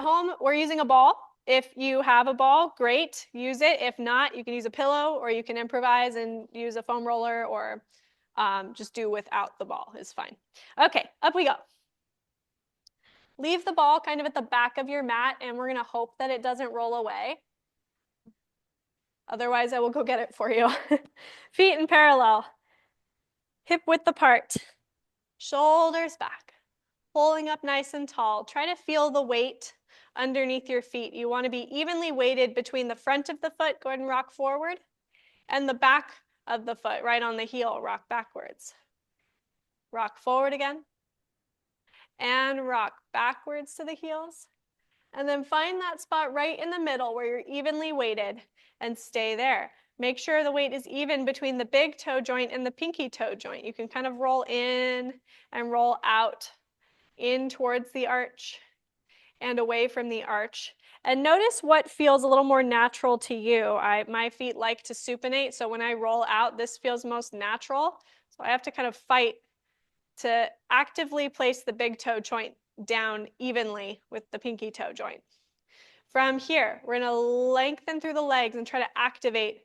home, we're using a ball. If you have a ball, great, use it. If not, you can use a pillow, or you can improvise and use a foam roller, or just do without the ball is fine. Okay, up we go. Leave the ball kind of at the back of your mat, and we're gonna hope that it doesn't roll away. Otherwise, I will go get it for you. Feet in parallel, hip width apart, shoulders back, pulling up nice and tall. Try to feel the weight underneath your feet. You want to be evenly weighted between the front of the foot, go ahead and rock forward, and the back of the foot, right on the heel, rock backwards. Rock forward again, and rock backwards to the heels. And then find that spot right in the middle where you're evenly weighted and stay there. Make sure the weight is even between the big toe joint and the pinky toe joint. You can kind of roll in and roll out, in towards the arch and away from the arch. And notice what feels a little more natural to you. My feet like to supinate, so when I roll out, this feels most natural. So I have to kind of fight to actively place the big toe joint down evenly with the pinky toe joint. From here, we're gonna lengthen through the legs and try to activate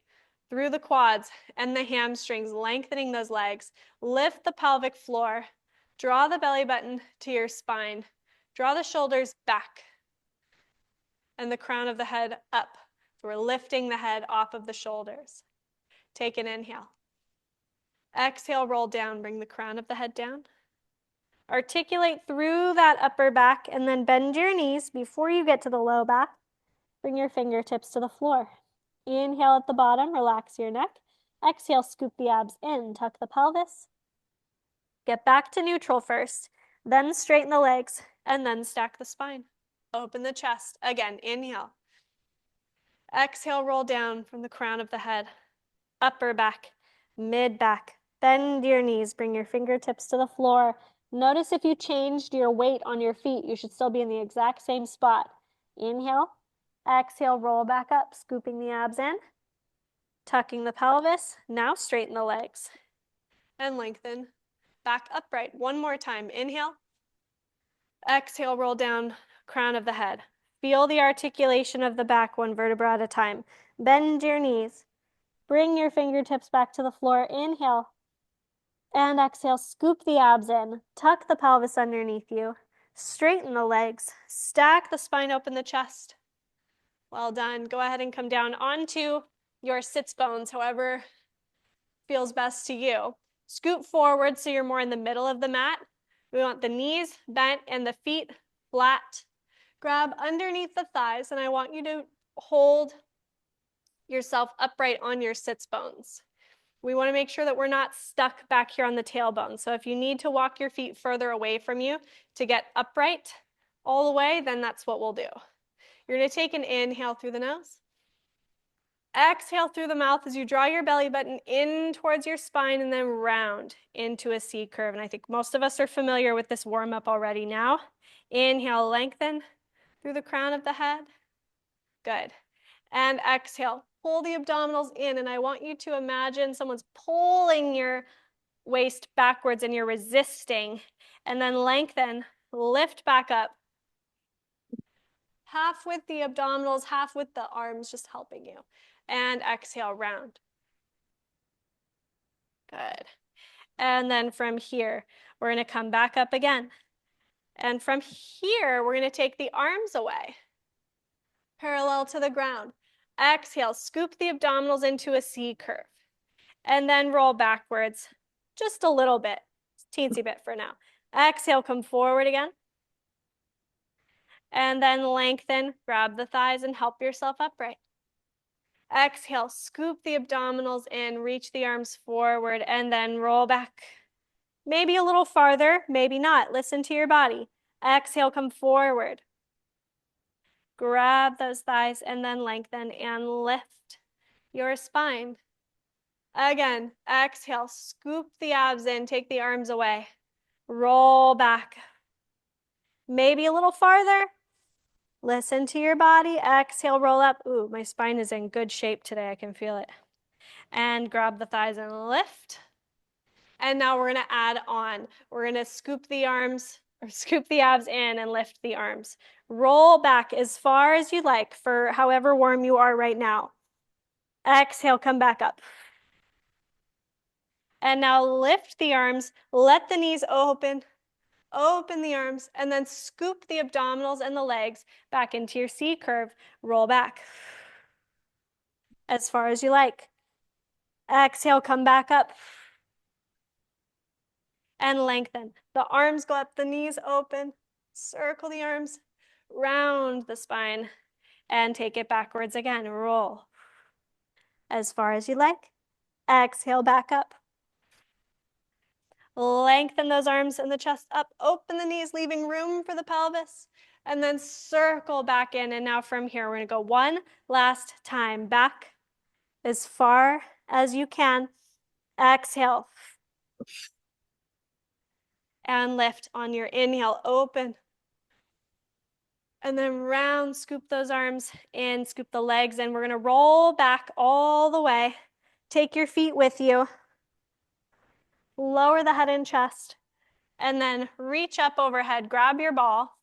through the quads and the hamstrings, lengthening those legs. Lift the pelvic floor, draw the belly button to your spine, draw the shoulders back and the crown of the head up. So we're lifting the head off of the shoulders. Take an inhale. Exhale, roll down, bring the crown of the head down. Articulate through that upper back and then bend your knees before you get to the low back. Bring your fingertips to the floor. Inhale at the bottom, relax your neck. Exhale, scoop the abs in, tuck the pelvis. Get back to neutral first, then straighten the legs, and then stack the spine. Open the chest. Again, inhale. Exhale, roll down from the crown of the head. Upper back, mid back. Bend your knees, bring your fingertips to the floor. Notice if you changed your weight on your feet, you should still be in the exact same spot. Inhale, exhale, roll back up, scooping the abs in, tucking the pelvis. Now straighten the legs and lengthen. Back upright. One more time. Inhale, exhale, roll down, crown of the head. Feel the articulation of the back one vertebra at a time. Bend your knees. Bring your fingertips back to the floor. Inhale. And exhale, scoop the abs in. Tuck the pelvis underneath you. Straighten the legs. Stack the spine, open the chest. Well done. Go ahead and come down onto your sits bones, however feels best to you. Scoot forward so you're more in the middle of the mat. We want the knees bent and the feet flat. Grab underneath the thighs, and I want you to hold yourself upright on your sits bones. We want to make sure that we're not stuck back here on the tailbone. So if you need to walk your feet further away from you to get upright all the way, then that's what we'll do. You're going to take an inhale through the nose. Exhale through the mouth as you draw your belly button in towards your spine and then round into a C curve. And I think most of us are familiar with this warm-up already now. Inhale, lengthen through the crown of the head. Good. And exhale, pull the abdominals in, and I want you to imagine someone's pulling your waist backwards and you're resisting, and then lengthen, lift back up. Half with the abdominals, half with the arms, just helping you. And exhale, round. Good. And then from here, we're going to come back up again. And from here, we're going to take the arms away, parallel to the ground. Exhale, scoop the abdominals into a C curve. And then roll backwards just a little bit, teensy bit for now. Exhale, come forward again. And then lengthen, grab the thighs and help yourself upright. Exhale, scoop the abdominals in, reach the arms forward, and then roll back. Maybe a little farther, maybe not. Listen to your body. Exhale, come forward. Grab those thighs and then lengthen and lift your spine. Again, exhale, scoop the abs in, take the arms away. Roll back. Maybe a little farther. Listen to your body. Exhale, roll up. Ooh, my spine is in good shape today. I can feel it. And grab the thighs and lift. And now we're going to add on. We're going to scoop the arms or scoop the abs in and lift the arms. Roll back as far as you like for however warm you are right now. Exhale, come back up. And now lift the arms, let the knees open, open the arms, and then scoop the abdominals and the legs back into your C curve. Roll back as far as you like. Exhale, come back up. And lengthen. The arms go up, the knees open. Circle the arms, round the spine, and take it backwards again. Roll as far as you like. Exhale, back up. Lengthen those arms and the chest up. Open the knees, leaving room for the pelvis. And then circle back in. And now from here, we're going to go one last time. Back as far as you can. Exhale. And lift on your inhale. Open. And then round, scoop those arms in, scoop the legs in. We're going to roll back all the way. Take your feet with you. Lower the head and chest. And then reach up overhead. Grab your ball.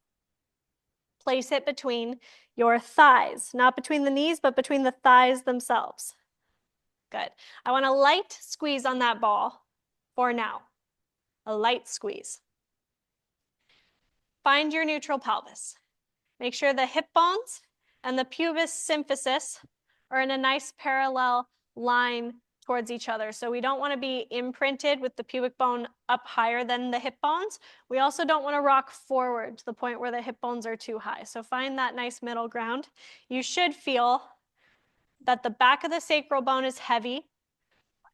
Place it between your thighs. Not between the knees, but between the thighs themselves. Good. I want a light squeeze on that ball for now. A light squeeze. Find your neutral pelvis. Make sure the hip bones and the pubis symphysis are in a nice parallel line towards each other. So we don't want to be imprinted with the pubic bone up higher than the hip bones. We also don't want to rock forward to the point where the hip bones are too high. So find that nice middle ground. You should feel that the back of the sacral bone is heavy,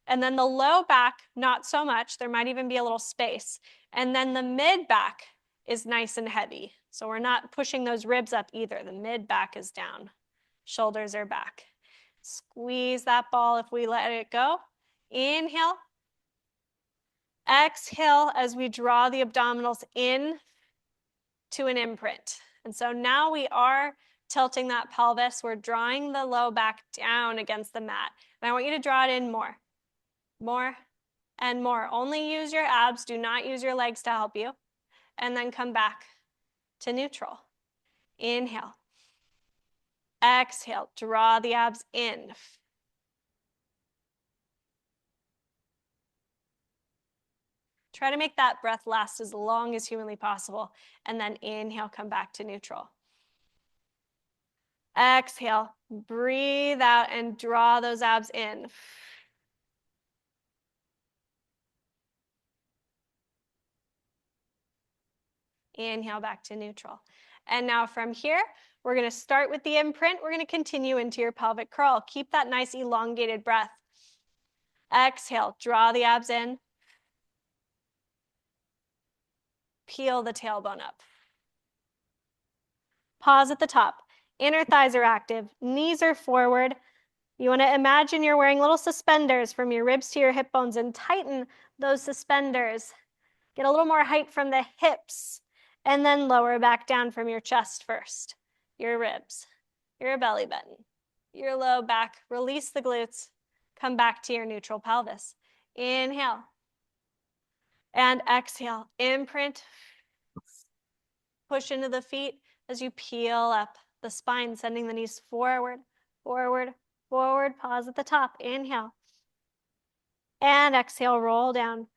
and then the low back, not so much. There might even be a little space. And then the mid back is nice and heavy. So we're not pushing those ribs up either. The mid back is down. Shoulders are back. Squeeze that ball if we let it go. Inhale. Exhale as we draw the abdominals in to an imprint. And so now we are tilting that pelvis. We're drawing the low back down against the mat. And I want you to draw it in more. More and more. Only use your abs. Do not use your legs to help you. And then come back to neutral. Inhale. Exhale. Draw the abs in. Try to make that breath last as long as humanly possible. And then inhale, come back to neutral. Exhale. Breathe out and draw those abs in. Inhale back to neutral. And now from here, we're going to start with the imprint. We're going to continue into your pelvic curl. Keep that nice elongated breath. Exhale, draw the abs in. Peel the tailbone up. Pause at the top. Inner thighs are active. Knees are forward. You want to imagine you're wearing little suspenders from your ribs to your hip bones and tighten those suspenders. Get a little more height from the hips. And then lower back down from your chest first. Your ribs, your belly button, your low back. Release the glutes. Come back to your neutral pelvis. Inhale. And exhale. Imprint. Push into the feet as you peel up the spine, sending the knees forward, forward, forward. Pause at the top. Inhale. And exhale, roll down.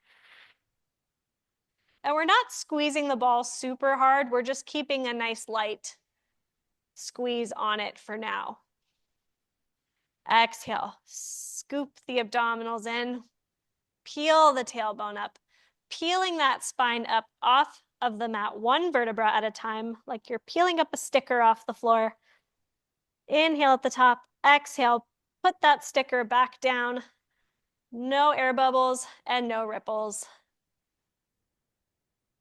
And we're not squeezing the ball super hard. We're just keeping a nice light squeeze on it for now. Exhale. Scoop the abdominals in. Peel the tailbone up. Peeling that spine up off of the mat, one vertebra at a time, like you're peeling up a sticker off the floor. Inhale at the top. Exhale. Put that sticker back down. No air bubbles and no ripples.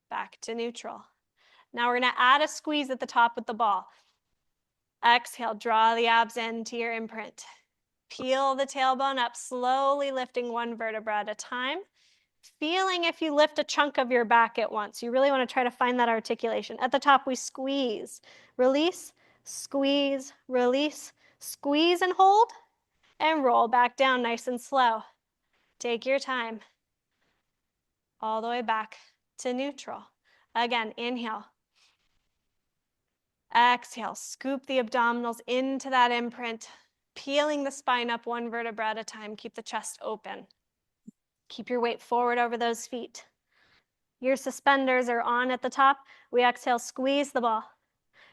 Back to neutral. Now we're going to add a squeeze at the top with the ball. Exhale, draw the abs into your imprint. Peel the tailbone up, slowly lifting one vertebra at a time. Feeling if you lift a chunk of your back at once. You really want to try to find that articulation. At the top, we squeeze, release, squeeze, release, squeeze and hold, and roll back down nice and slow. Take your time. All the way back to neutral. Again, inhale. Exhale, scoop the abdominals into that imprint, peeling the spine up one vertebra at a time. Keep the chest open. Keep your weight forward over those feet. Your suspenders are on at the top. We exhale, squeeze the ball,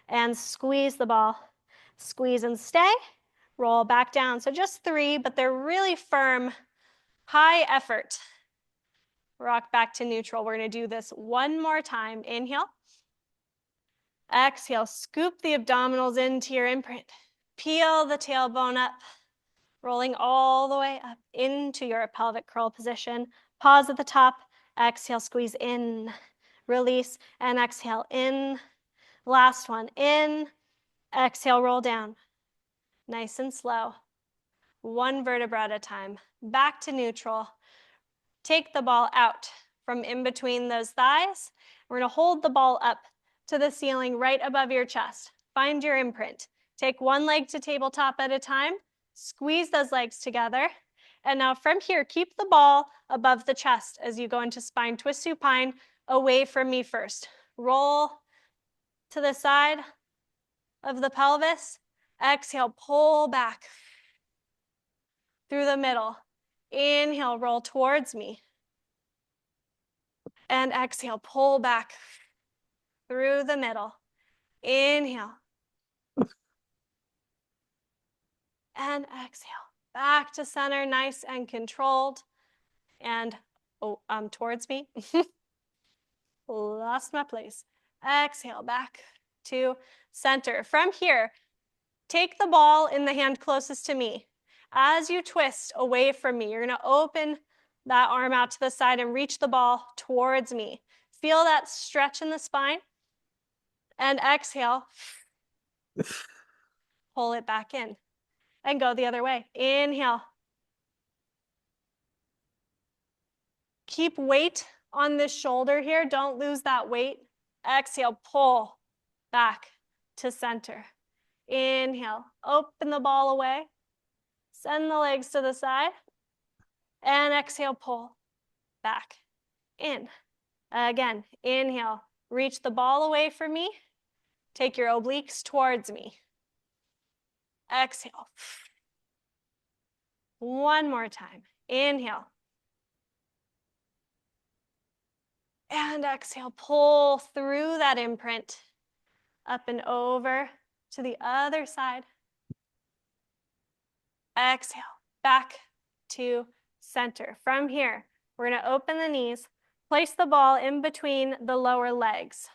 and squeeze the ball. Squeeze and stay. Roll back down. So just 3, but they're really firm, high effort. Rock back to neutral. We're going to do this one more time. Inhale. Exhale, scoop the abdominals into your imprint. Peel the tailbone up, rolling all the way up into your pelvic curl position. Pause at the top. Exhale, squeeze in, release, and exhale in. Last one, in. Exhale, roll down. Nice and slow. One vertebra at a time. Back to neutral. Take the ball out from in between those thighs. We're going to hold the ball up to the ceiling right above your chest. Find your imprint. Take one leg to tabletop at a time. Squeeze those legs together. And now from here, keep the ball above the chest as you go into spine twist supine, away from me first. Roll to the side of the pelvis. Exhale, pull back through the middle. Inhale, roll towards me. And exhale, pull back through the middle. Inhale. And exhale. Back to center, nice and controlled. And towards me. Lost my place. Exhale, back to center. From here, take the ball in the hand closest to me. As you twist away from me, you're going to open that arm out to the side and reach the ball towards me. Feel that stretch in the spine. And exhale. Pull it back in. And go the other way. Inhale. Keep weight on this shoulder here. Don't lose that weight. Exhale, pull back to center. Inhale, open the ball away. Send the legs to the side. And exhale, pull back in. Again, inhale, reach the ball away from me. Take your obliques towards me. Exhale. One more time. Inhale. And exhale, pull through that imprint, up and over to the other side. Exhale, back to center. From here, we're going to open the knees, place the ball in between the lower legs.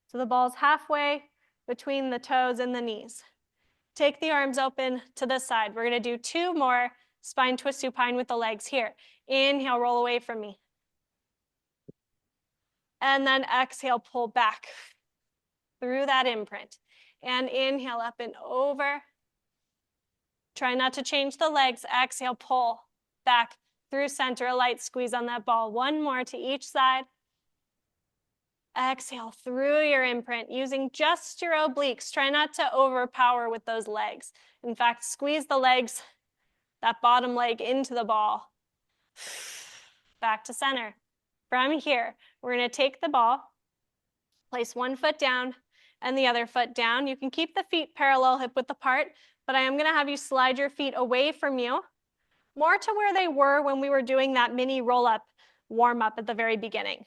So the ball's halfway between the toes and the knees. Take the arms open to the side. We're going to do 2 more spine twist supine with the legs here. Inhale, roll away from me. And then exhale, pull back through that imprint. And inhale, up and over. Try not to change the legs. Exhale, pull back through center. A light squeeze on that ball. One more to each side. Exhale through your imprint, using just your obliques. Try not to overpower with those legs. In fact, squeeze the legs, that bottom leg, into the ball. Back to center. From here, we're going to take the ball, place one foot down and the other foot down. You can keep the feet parallel, hip width apart, but I am going to have you slide your feet away from you, more to where they were when we were doing that mini roll-up warm-up at the very beginning.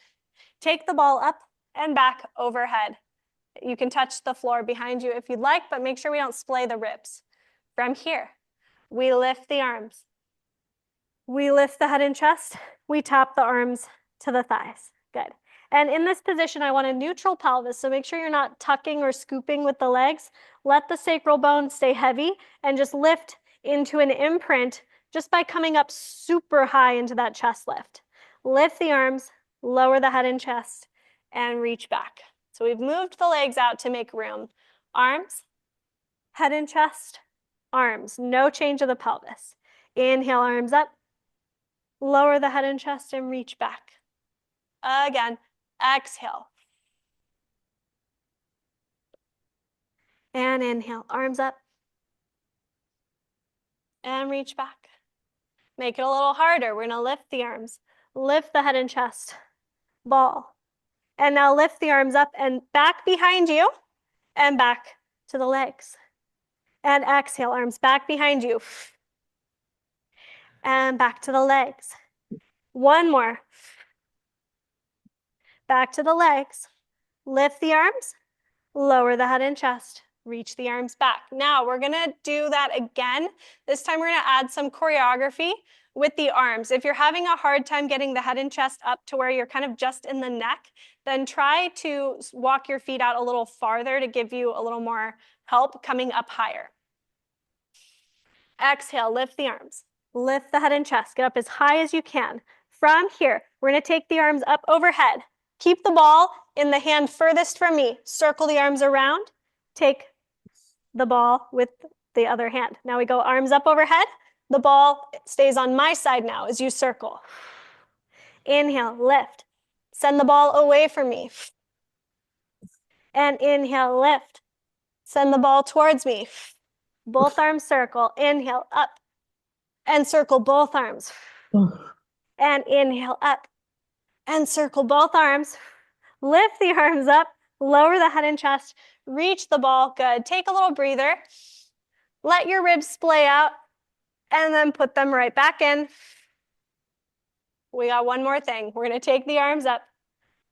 Take the ball up and back overhead. You can touch the floor behind you if you'd like, but make sure we don't splay the ribs. From here, we lift the arms. We lift the head and chest. We tap the arms to the thighs. Good. And in this position, I want a neutral pelvis, so make sure you're not tucking or scooping with the legs. Let the sacral bone stay heavy and just lift into an imprint just by coming up super high into that chest lift. Lift the arms, lower the head and chest, and reach back. So we've moved the legs out to make room. Arms, head and chest, arms. No change of the pelvis. Inhale, arms up. Lower the head and chest and reach back. Again, exhale. And inhale, arms up. And reach back. Make it a little harder. We're going to lift the arms. Lift the head and chest. Ball. And now lift the arms up and back behind you and back to the legs. And exhale, arms back behind you. And back to the legs. One more. Back to the legs. Lift the arms, lower the head and chest. Reach the arms back. Now we're gonna do that again. This time we're gonna add some choreography with the arms. If you're having a hard time getting the head and chest up to where you're kind of just in the neck, then try to walk your feet out a little farther to give you a little more help coming up higher. Exhale, lift the arms. Lift the head and chest. Get up as high as you can. From here, we're gonna take the arms up overhead. Keep the ball in the hand furthest from me. Circle the arms around. Take the ball with the other hand. Now we go arms up overhead. The ball stays on my side now as you circle. Inhale, lift. Send the ball away from me. And inhale, lift. Send the ball towards me. Both arms circle. Inhale, up. And circle both arms. And inhale, up. And circle both arms. Lift the arms up. Lower the head and chest. Reach the ball. Good. Take a little breather. Let your ribs splay out. And then put them right back in. We got one more thing. We're going to take the arms up.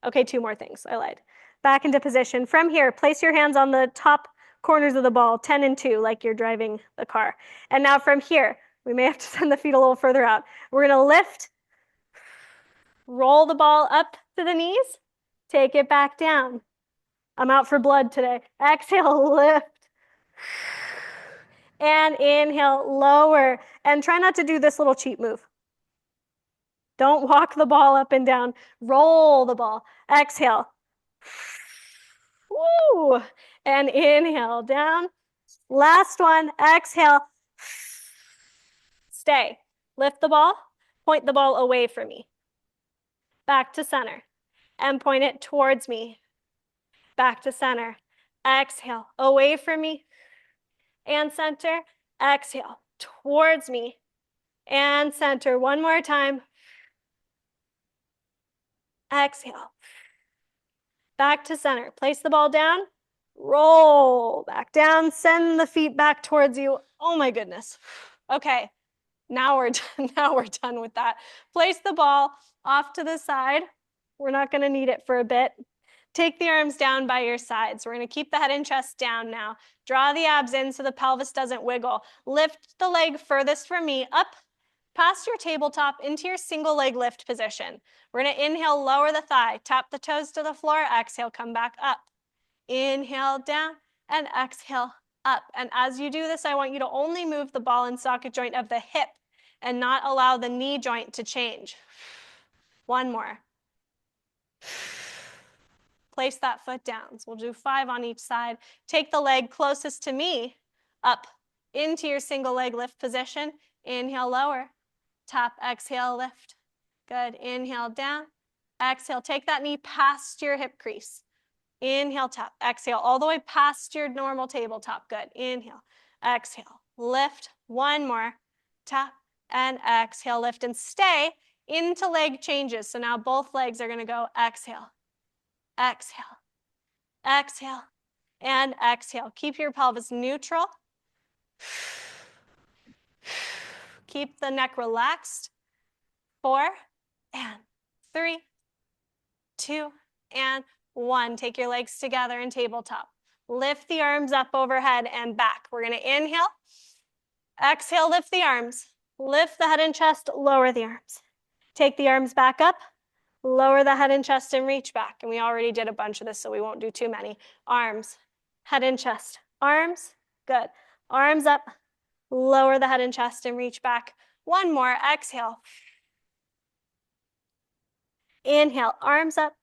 Okay, two more things. I lied. Back into position. From here, place your hands on the top corners of the ball, 10 and 2, like you're driving the car. And now from here, we may have to send the feet a little further out. We're going to lift, roll the ball up to the knees, take it back down. I'm out for blood today. Exhale, lift. And inhale, lower. And try not to do this little cheat move. Don't walk the ball up and down. Roll the ball. Exhale. Woo! And inhale, down. Last one, exhale. Stay. Lift the ball, point the ball away from me. Back to center. And point it towards me. Back to center. Exhale, away from me. And center. Exhale, towards me. And center. One more time. Exhale. Back to center. Place the ball down. Roll back down. Send the feet back towards you. Oh my goodness. Okay, now we're done with that. Place the ball off to the side. We're not going to need it for a bit. Take the arms down by your sides. We're going to keep the head and chest down now. Draw the abs in so the pelvis doesn't wiggle. Lift the leg furthest from me up past your tabletop into your single leg lift position. We're going to inhale, lower the thigh, tap the toes to the floor, exhale, come back up. Inhale, down, and exhale, up. And as you do this, I want you to only move the ball and socket joint of the hip and not allow the knee joint to change. One more. Place that foot down. So we'll do 5 on each side. Take the leg closest to me, up into your single leg lift position. Inhale, lower. Tap, exhale, lift. Good. Inhale, down. Exhale, take that knee past your hip crease. Inhale, tap. Exhale, all the way past your normal tabletop. Good. Inhale, exhale, lift. One more. Tap and exhale, lift, and stay into leg changes. So now both legs are going to go exhale, exhale, exhale, and exhale. Keep your pelvis neutral. Keep the neck relaxed. 4 and 3, 2 and 1. Take your legs together in tabletop. Lift the arms up overhead and back. We're going to inhale. Exhale, lift the arms. Lift the head and chest, lower the arms. Take the arms back up. Lower the head and chest and reach back. And we already did a bunch of this, so we won't do too many. Arms, head and chest. Arms, good. Arms up. Lower the head and chest and reach back. One more. Exhale. Inhale, arms up.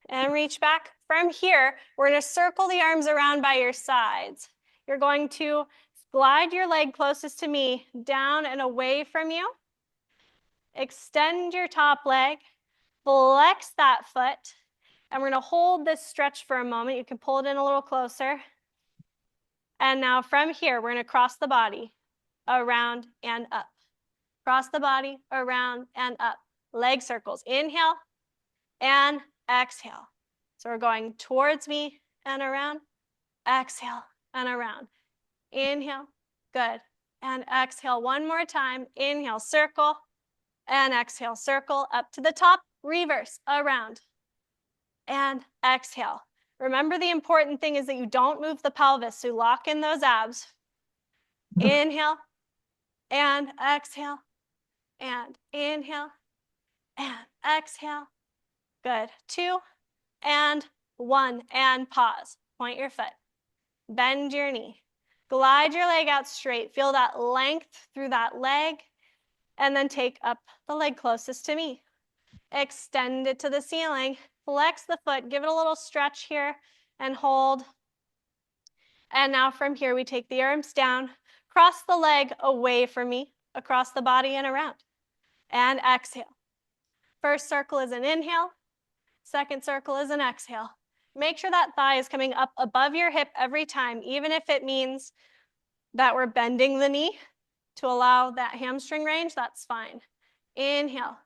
And reach back. From here, we're going to circle the arms around by your sides. You're going to glide your leg closest to me down and away from you. Extend your top leg. Flex that foot. And we're going to hold this stretch for a moment. You can pull it in a little closer. And now from here, we're going to cross the body around and up. Cross the body around and up. Leg circles. Inhale and exhale. So we're going towards me and around, exhale and around. Inhale, good. And exhale one more time. Inhale, circle, and exhale, circle up to the top, reverse, around, and exhale. Remember, the important thing is that you don't move the pelvis, so lock in those abs. Inhale, and exhale, and inhale, and exhale. Good. 2, and 1, and pause. Point your foot. Bend your knee. Glide your leg out straight. Feel that length through that leg, and then take up the leg closest to me. Extend it to the ceiling. Flex the foot. Give it a little stretch here, and hold. And now from here, we take the arms down, cross the leg away from me, across the body and around, and exhale. First circle is an inhale. Second circle is an exhale. Make sure that thigh is coming up above your hip every time, even if it means that we're bending the knee to allow that hamstring range, that's fine. Inhale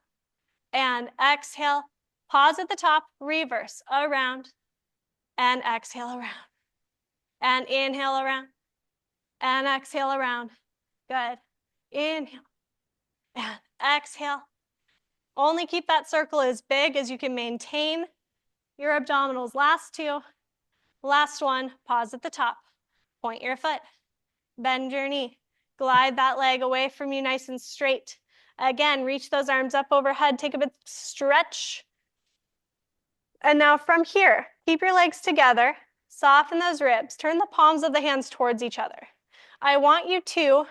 and exhale. Pause at the top, reverse, around, and exhale around. And inhale around, and exhale around. Good. Inhale and exhale. Only keep that circle as big as you can maintain your abdominals. Last 2, last 1, pause at the top. Point your foot, bend your knee, glide that leg away from you nice and straight. Again, reach those arms up overhead, take a bit stretch. And now from here, keep your legs together, soften those ribs, turn the palms of the hands towards each other. I want you to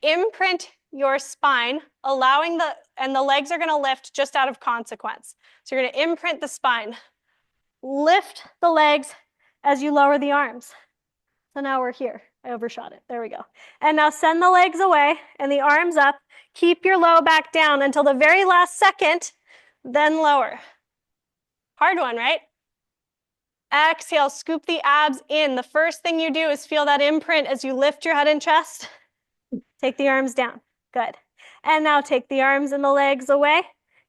imprint your spine, allowing and the legs are gonna lift just out of consequence. So you're gonna imprint the spine. Lift the legs as you lower the arms. So now we're here. I overshot it. There we go. And now send the legs away and the arms up. Keep your low back down until the very last second, then lower. Hard one, right? Exhale, scoop the abs in. The first thing you do is feel that imprint as you lift your head and chest. Take the arms down. Good. And now take the arms and the legs away.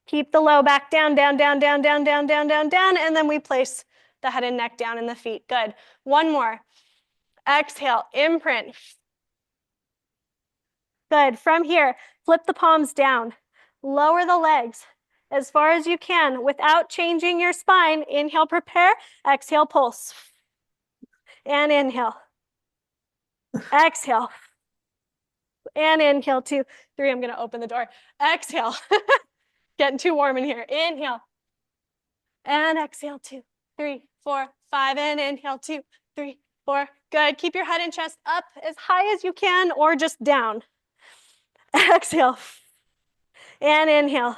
Keep the low back down, down, down, down, down, down, down, down, down, and then we place the head and neck down and the feet. Good. One more. Exhale, imprint. Good. From here, flip the palms down. Lower the legs as far as you can without changing your spine. Inhale, prepare. Exhale, pulse. And inhale. Exhale. And inhale, 2, 3. I'm going to open the door. Exhale. Getting too warm in here. Inhale. And exhale, 2, 3, 4, 5. And inhale, 2, 3, 4. Good. Keep your head and chest up as high as you can or just down. Exhale. And inhale.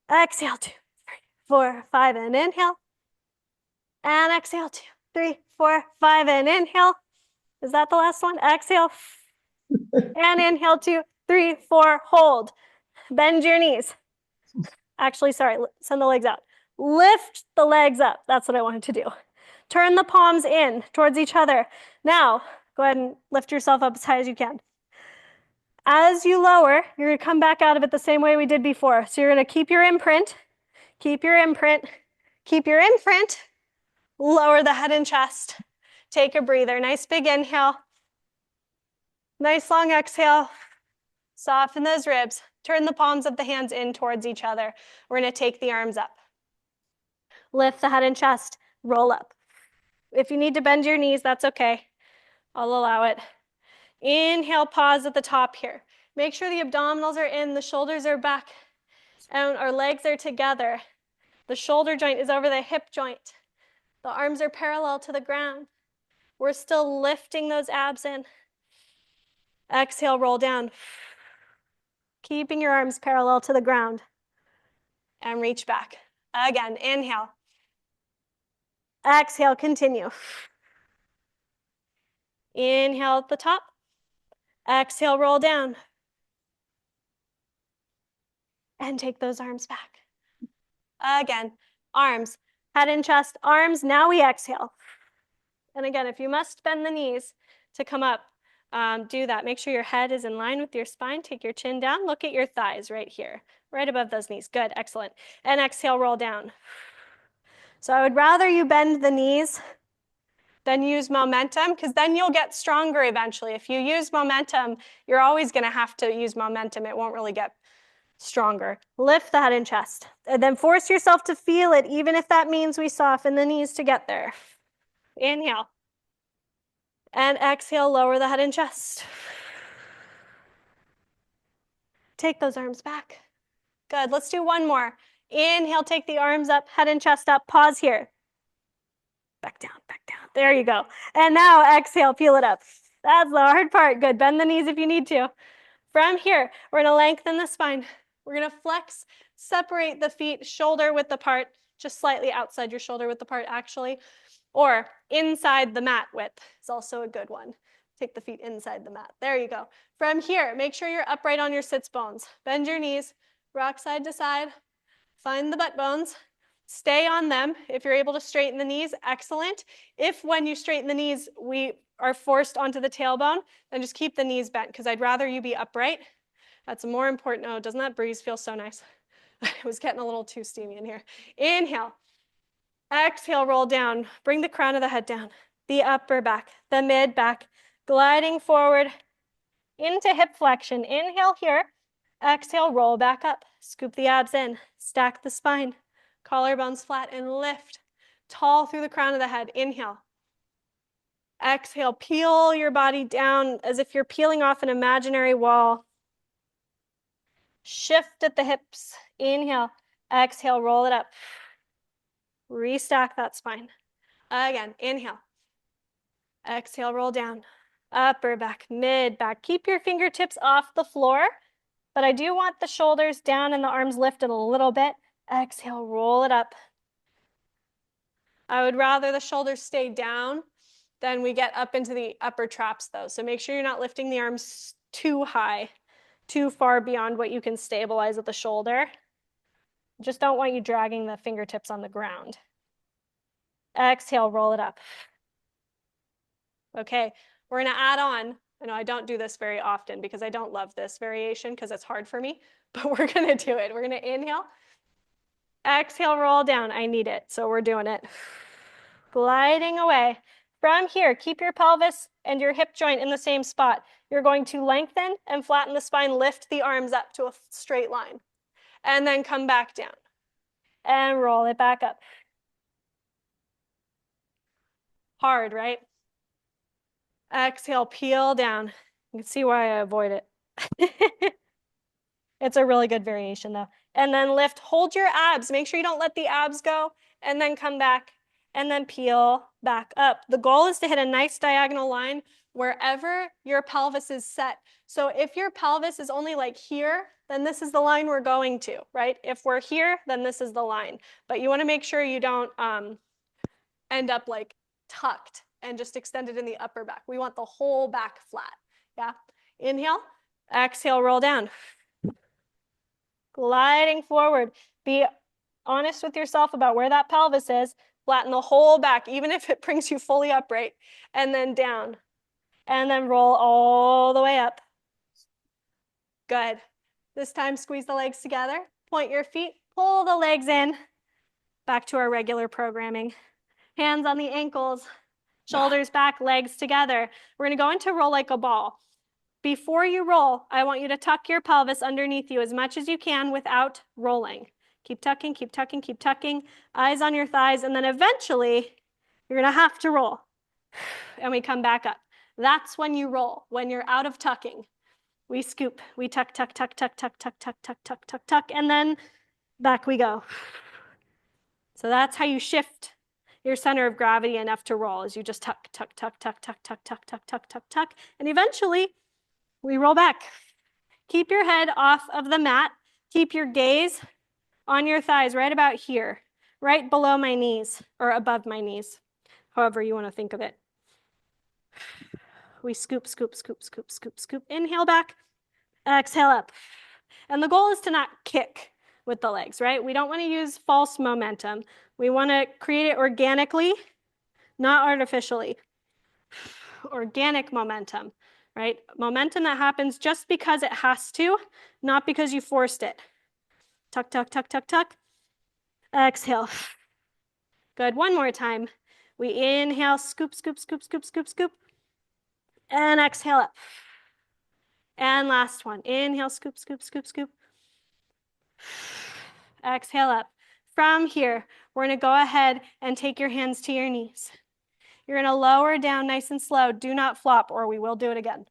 Exhale, 2, 3, 4, 5. And inhale. And exhale, 2, 3, 4, 5. And inhale. Is that the last one? Exhale. And inhale, 2, 3, 4. Hold. Bend your knees. Actually, sorry, send the legs out. Lift the legs up. That's what I wanted to do. Turn the palms in towards each other. Now, go ahead and lift yourself up as high as you can. As you lower, you're going to come back out of it the same way we did before. So you're going to keep your imprint, keep your imprint, keep your imprint, lower the head and chest. Take a breather. Nice big inhale. Nice long exhale. Soften those ribs. Turn the palms of the hands in towards each other. We're going to take the arms up. Lift the head and chest. Roll up. If you need to bend your knees, that's okay. I'll allow it. Inhale, pause at the top here. Make sure the abdominals are in, the shoulders are back, and our legs are together. The shoulder joint is over the hip joint. The arms are parallel to the ground. We're still lifting those abs in. Exhale, roll down. Keeping your arms parallel to the ground. And reach back. Again, inhale. Exhale, continue. Inhale at the top. Exhale, roll down. And take those arms back. Again, arms, head and chest, arms. Now we exhale. And again, if you must bend the knees to come up, do that. Make sure your head is in line with your spine. Take your chin down. Look at your thighs right here, right above those knees. Good, excellent. And exhale, roll down. So I would rather you bend the knees than use momentum, because then you'll get stronger eventually. If you use momentum, you're always going to have to use momentum. It won't really get stronger. Lift the head and chest, and then force yourself to feel it, even if that means we soften the knees to get there. Inhale. And exhale, lower the head and chest. Take those arms back. Good, let's do one more. Inhale, take the arms up, head and chest up, pause here. Back down, back down. There you go. And now exhale, peel it up. That's the hard part. Good, bend the knees if you need to. From here, we're gonna lengthen the spine. We're gonna flex, separate the feet shoulder width apart, just slightly outside your shoulder width apart actually, or inside the mat width is also a good one. Take the feet inside the mat. There you go. From here, make sure you're upright on your sits bones. Bend your knees, rock side to side, find the butt bones, stay on them. If you're able to straighten the knees, excellent. If when you straighten the knees, we are forced onto the tailbone, then just keep the knees bent, because I'd rather you be upright. That's a more important. Oh, doesn't that breeze feel so nice? It was getting a little too steamy in here. Inhale. Exhale, roll down. Bring the crown of the head down. The upper back, the mid back, gliding forward into hip flexion. Inhale here. Exhale, roll back up. Scoop the abs in. Stack the spine. Collarbones flat and lift. Tall through the crown of the head. Inhale. Exhale, peel your body down as if you're peeling off an imaginary wall. Shift at the hips. Inhale. Exhale, roll it up. Restack that spine. Again, inhale. Exhale, roll down. Upper back, mid back. Keep your fingertips off the floor, but I do want the shoulders down and the arms lifted a little bit. Exhale, roll it up. I would rather the shoulders stay down than we get up into the upper traps though. So make sure you're not lifting the arms too high, too far beyond what you can stabilize at the shoulder. Just don't want you dragging the fingertips on the ground. Exhale, roll it up. Okay, we're gonna add on. I know I don't do this very often because I don't love this variation because it's hard for me, but we're gonna do it. We're gonna inhale, exhale, roll down. I need it, so we're doing it. Gliding away. From here, keep your pelvis and your hip joint in the same spot. You're going to lengthen and flatten the spine, lift the arms up to a straight line, and then come back down and roll it back up. Hard, right? Exhale, peel down. You can see why I avoid it. It's a really good variation though. And then lift, hold your abs. Make sure you don't let the abs go, and then come back and then peel back up. The goal is to hit a nice diagonal line wherever your pelvis is set. So if your pelvis is only like here, then this is the line we're going to, right? If we're here, then this is the line. But you want to make sure you don't end up like tucked and just extended in the upper back. We want the whole back flat. Yeah. Inhale, exhale, roll down. Gliding forward. Be honest with yourself about where that pelvis is. Flatten the whole back, even if it brings you fully upright. And then down. And then roll all the way up. Good. This time, squeeze the legs together. Point your feet. Pull the legs in. Back to our regular programming. Hands on the ankles. Shoulders back, legs together. We're going to go into roll like a ball. Before you roll, I want you to tuck your pelvis underneath you as much as you can without rolling. Keep tucking, keep tucking, keep tucking. Eyes on your thighs, and then eventually you're going to have to roll. And we come back up. That's when you roll, when you're out of tucking. We scoop, we tuck, tuck, tuck, tuck, tuck, tuck, tuck, tuck, tuck, tuck, tuck, and then back we go. So that's how you shift your center of gravity enough to roll, is you just tuck, tuck, tuck, tuck, tuck, tuck, tuck, tuck, tuck, tuck, tuck, and eventually we roll back. Keep your head off of the mat. Keep your gaze on your thighs right about here, right below my knees or above my knees, however you want to think of it. We scoop, scoop, scoop, scoop, scoop, scoop. Inhale back, exhale up. And the goal is to not kick with the legs, right? We don't want to use false momentum. We want to create it organically, not artificially. Organic momentum, right? Momentum that happens just because it has to, not because you forced it. Tuck, tuck, tuck, tuck, tuck. Exhale. Good, one more time. We inhale, scoop, scoop, scoop, scoop, scoop, scoop. And exhale up. And last one, inhale, scoop, scoop, scoop, scoop. Exhale up. From here, we're gonna go ahead and take your hands to your knees. You're gonna lower down nice and slow. Do not flop or we will do it again.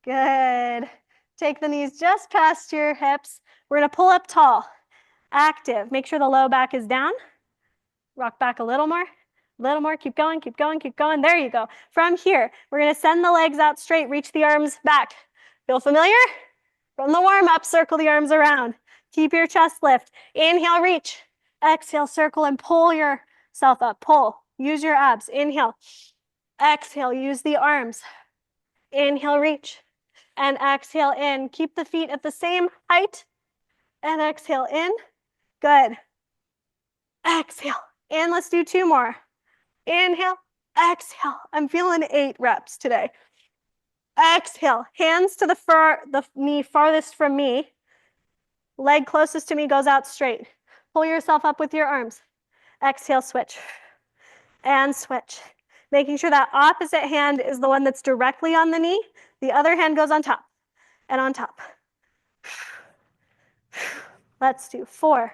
Good. Take the knees just past your hips. We're gonna pull up tall. Active. Make sure the low back is down. Rock back a little more. Keep going, keep going, keep going. There you go. From here, we're gonna send the legs out straight. Reach the arms back. Feel familiar? From the warm up, circle the arms around. Keep your chest lift. Inhale, reach. Exhale, circle and pull yourself up. Pull. Use your abs. Inhale. Exhale, use the arms. Inhale, reach. And exhale in. Keep the feet at the same height. And exhale in. Good. Exhale. And let's do 2 more. Inhale, exhale. I'm feeling 8 reps today. Exhale. Hands to the knee farthest from me. Leg closest to me goes out straight. Pull yourself up with your arms. Exhale, switch. And switch. Making sure that opposite hand is the one that's directly on the knee. The other hand goes on top and on top. Let's do 4,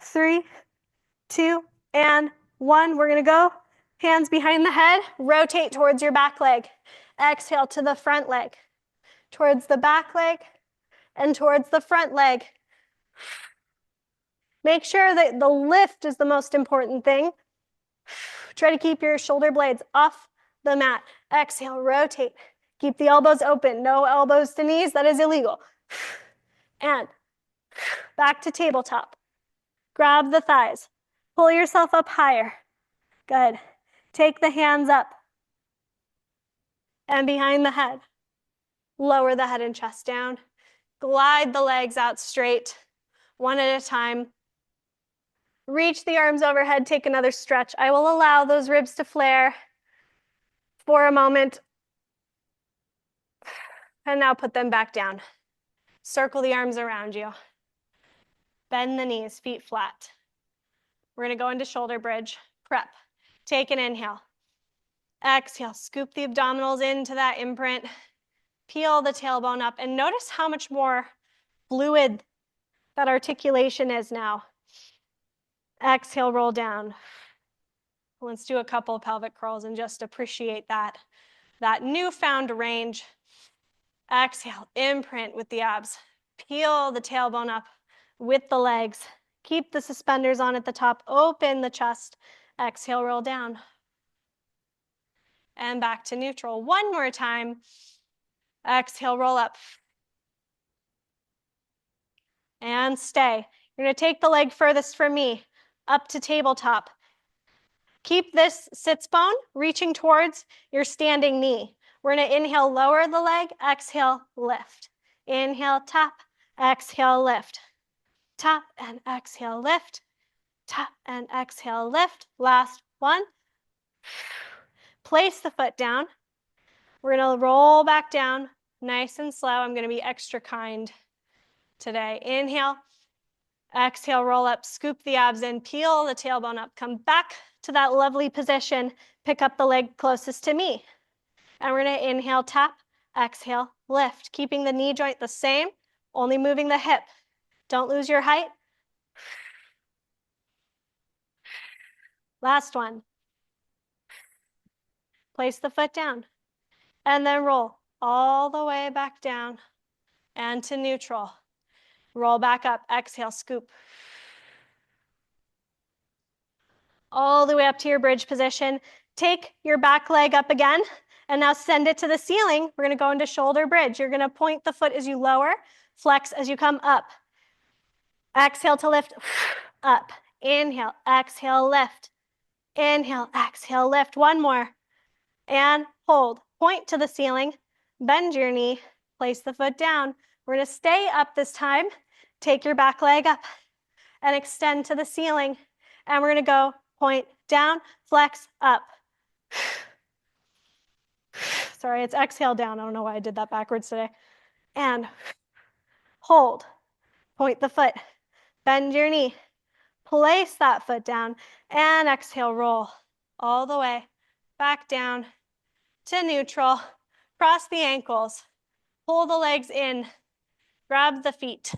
3, 2, and 1. We're gonna go hands behind the head, rotate towards your back leg. Exhale to the front leg, towards the back leg, and towards the front leg. Make sure that the lift is the most important thing. Try to keep your shoulder blades off the mat. Exhale, rotate. Keep the elbows open. No elbows to knees, that is illegal. And back to tabletop. Grab the thighs. Pull yourself up higher. Good. Take the hands up and behind the head. Lower the head and chest down. Glide the legs out straight, one at a time. Reach the arms overhead, take another stretch. I will allow those ribs to flare for a moment. And now put them back down. Circle the arms around you. Bend the knees, feet flat. We're gonna go into shoulder bridge, prep. Take an inhale. Exhale, scoop the abdominals into that imprint. Peel the tailbone up and notice how much more fluid that articulation is now. Exhale, roll down. Let's do a couple of pelvic curls and just appreciate that newfound range. Exhale, imprint with the abs. Peel the tailbone up with the legs. Keep the suspenders on at the top. Open the chest. Exhale, roll down. And back to neutral. One more time. Exhale, roll up. And stay. You're gonna take the leg furthest from me, up to tabletop. Keep this sits bone reaching towards your standing knee. We're gonna inhale, lower the leg, exhale, lift. Inhale, tap, exhale, lift. Tap and exhale, lift. Tap and exhale, lift. Last one. Place the foot down. We're gonna roll back down, nice and slow. I'm gonna be extra kind today. Inhale, exhale, roll up, scoop the abs in, peel the tailbone up, come back to that lovely position, pick up the leg closest to me. And we're gonna inhale, tap, exhale, lift, keeping the knee joint the same, only moving the hip. Don't lose your height. Last one. Place the foot down and then roll all the way back down and to neutral. Roll back up, exhale, scoop. All the way up to your bridge position. Take your back leg up again and now send it to the ceiling. We're gonna go into shoulder bridge. You're gonna point the foot as you lower, flex as you come up. Exhale to lift, up. Inhale, exhale, lift. Inhale, exhale, lift. One more. And hold. Point to the ceiling, bend your knee, place the foot down. We're gonna stay up this time. Take your back leg up and extend to the ceiling. And we're gonna go point down, flex, up. Sorry, it's exhale down. I don't know why I did that backwards today. And hold. Point the foot, bend your knee, Place that foot down and exhale, roll all the way back down to neutral. Cross the ankles, pull the legs in, grab the feet.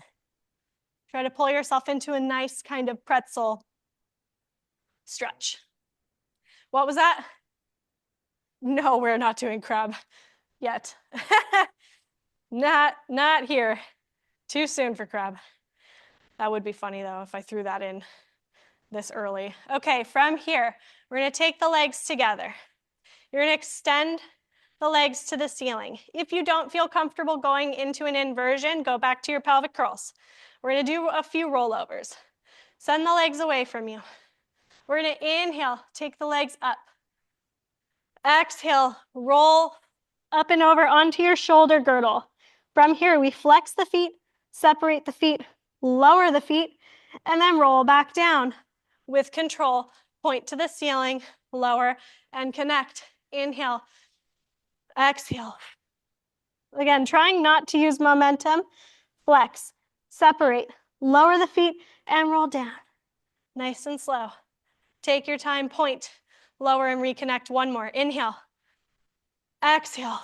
Try to pull yourself into a nice kind of pretzel stretch. What was that? No, we're not doing crab yet. Not here. Too soon for crab. That would be funny though if I threw that in this early. Okay, from here, we're gonna take the legs together. You're gonna extend the legs to the ceiling. If you don't feel comfortable going into an inversion, go back to your pelvic curls. We're gonna do a few rollovers. Send the legs away from you. We're gonna inhale, take the legs up. Exhale, roll up and over onto your shoulder girdle. From here, we flex the feet, separate the feet, lower the feet, and then roll back down. With control, point to the ceiling, lower, and connect. Inhale, exhale. Again, trying not to use momentum. Flex, separate, lower the feet, and roll down. Nice and slow. Take your time, point, lower, and reconnect. One more. Inhale, exhale.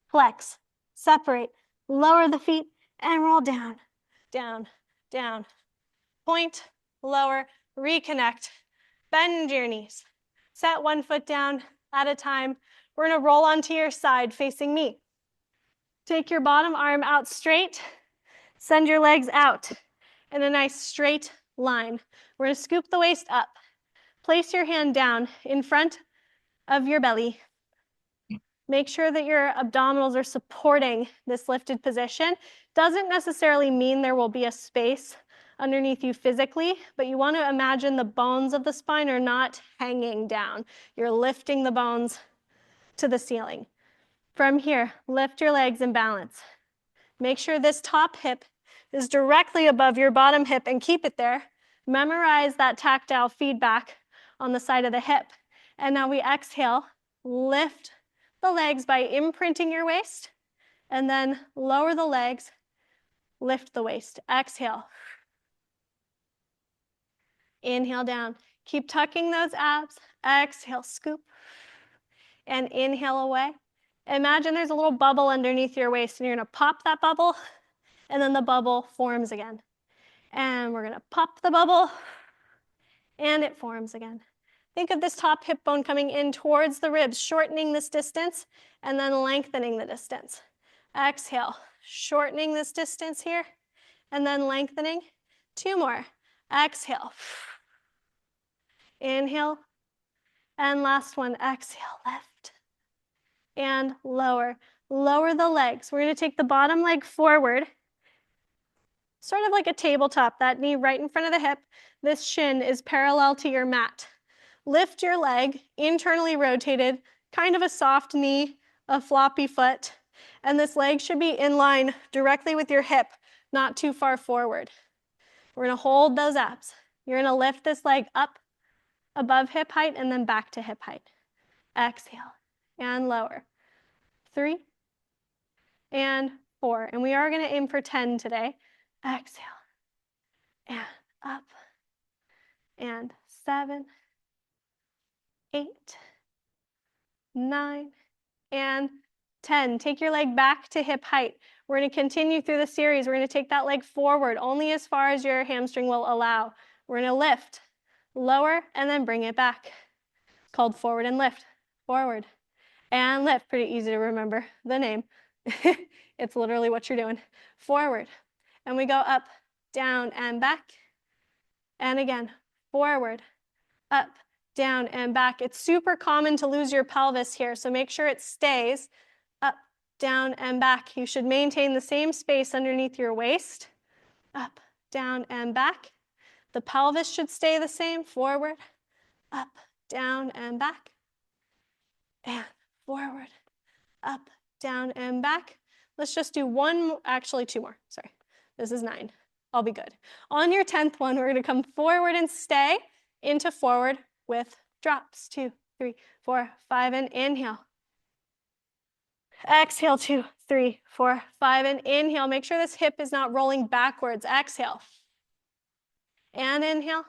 Flex, separate, lower the feet, and roll down, down, down. Point, lower, reconnect. Bend your knees. Set one foot down at a time. We're gonna roll onto your side facing me. Take your bottom arm out straight. Send your legs out in a nice straight line. We're gonna scoop the waist up. Place your hand down in front of your belly. Make sure that your abdominals are supporting this lifted position. Doesn't necessarily mean there will be a space underneath you physically, but you want to imagine the bones of the spine are not hanging down. You're lifting the bones to the ceiling. From here, lift your legs and balance. Make sure this top hip is directly above your bottom hip and keep it there. Memorize that tactile feedback on the side of the hip. And now we exhale, lift the legs by imprinting your waist, and then lower the legs, lift the waist. Exhale. Inhale down. Keep tucking those abs. Exhale, scoop. And inhale away. Imagine there's a little bubble underneath your waist, and you're gonna pop that bubble, and then the bubble forms again. And we're gonna pop the bubble, and it forms again. Think of this top hip bone coming in towards the ribs, shortening this distance, and then lengthening the distance. Exhale, shortening this distance here, and then lengthening. Two more. Exhale. Inhale, and last one. Exhale, lift, and lower. Lower the legs. We're gonna take the bottom leg forward, sort of like a tabletop, that knee right in front of the hip. This shin is parallel to your mat. Lift your leg, internally rotated, kind of a soft knee, a floppy foot, and this leg should be in line directly with your hip, not too far forward. We're gonna hold those abs. You're gonna lift this leg up above hip height and then back to hip height. Exhale and lower. 3 and 4. And we are gonna aim for 10 today. Exhale and up and 7, 8, 9, and 10. Take your leg back to hip height. We're gonna continue through the series. We're gonna take that leg forward only as far as your hamstring will allow. We're gonna lift, lower, and then bring it back. It's called forward and lift. Forward and lift. Pretty easy to remember the name. It's literally what you're doing. Forward. And we go up, down, and back. And again, forward, up, down, and back. It's super common to lose your pelvis here, so make sure it stays up, down, and back. You should maintain the same space underneath your waist. Up, down, and back. The pelvis should stay the same. Forward, up, down, and back. And forward, up, down, and back. Let's just do one, actually 2 more. Sorry, this is 9. I'll be good. On your 10th one, we're gonna come forward and stay into forward with drops. 2, 3, 4, 5, and inhale. Exhale, 2, 3, 4, 5, and inhale. Make sure this hip is not rolling backwards. Exhale. And inhale.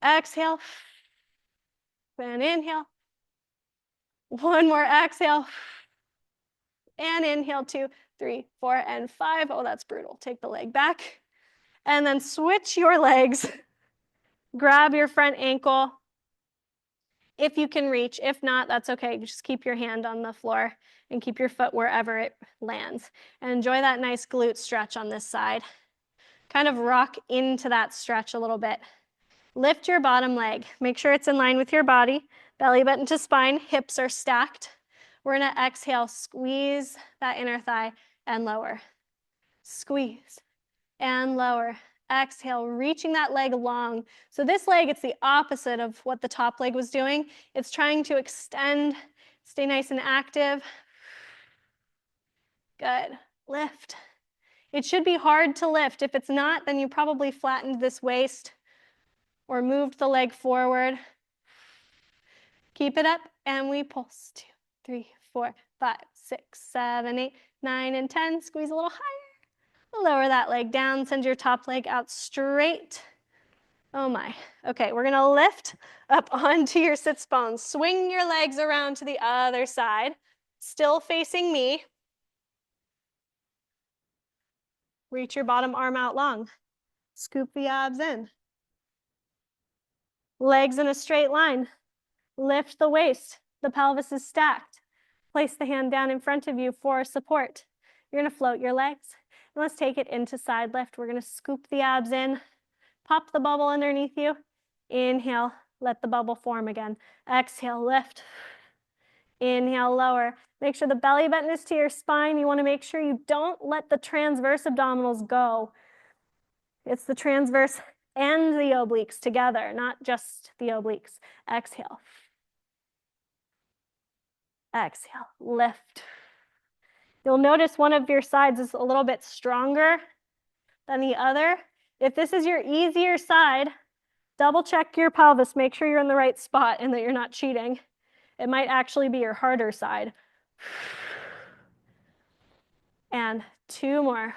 Exhale. And inhale. One more exhale. And inhale, 2, 3, 4, and 5. Oh, that's brutal. Take the leg back. And then switch your legs. Grab your front ankle if you can reach. If not, that's okay. Just keep your hand on the floor and keep your foot wherever it lands. And enjoy that nice glute stretch on this side. Kind of rock into that stretch a little bit. Lift your bottom leg. Make sure it's in line with your body. Belly button to spine, hips are stacked. We're gonna exhale, squeeze that inner thigh and lower. Squeeze and lower. Exhale, reaching that leg long. So this leg, it's the opposite of what the top leg was doing. It's trying to extend, stay nice and active. Good. Lift. It should be hard to lift. If it's not, then you probably flattened this waist or moved the leg forward. Keep it up, and we pulse. 2, 3, 4, 5, 6, 7, 8, 9, and 10. Squeeze a little higher. Lower that leg down. Send your top leg out straight. Oh my. Okay, we're gonna lift up onto your sits bones. Swing your legs around to the other side. Still facing me. Reach your bottom arm out long. Scoop the abs in. Legs in a straight line. Lift the waist. The pelvis is stacked. Place the hand down in front of you for support. You're gonna float your legs. And let's take it into side lift. We're gonna scoop the abs in. Pop the bubble underneath you. Inhale, let the bubble form again. Exhale, lift. Inhale, lower. Make sure the belly button is to your spine. You wanna make sure you don't let the transverse abdominals go. It's the transverse and the obliques together, not just the obliques. Exhale. Exhale, lift. You'll notice one of your sides is a little bit stronger than the other. If this is your easier side, double check your pelvis, make sure you're in the right spot and that you're not cheating. It might actually be your harder side. And 2 more.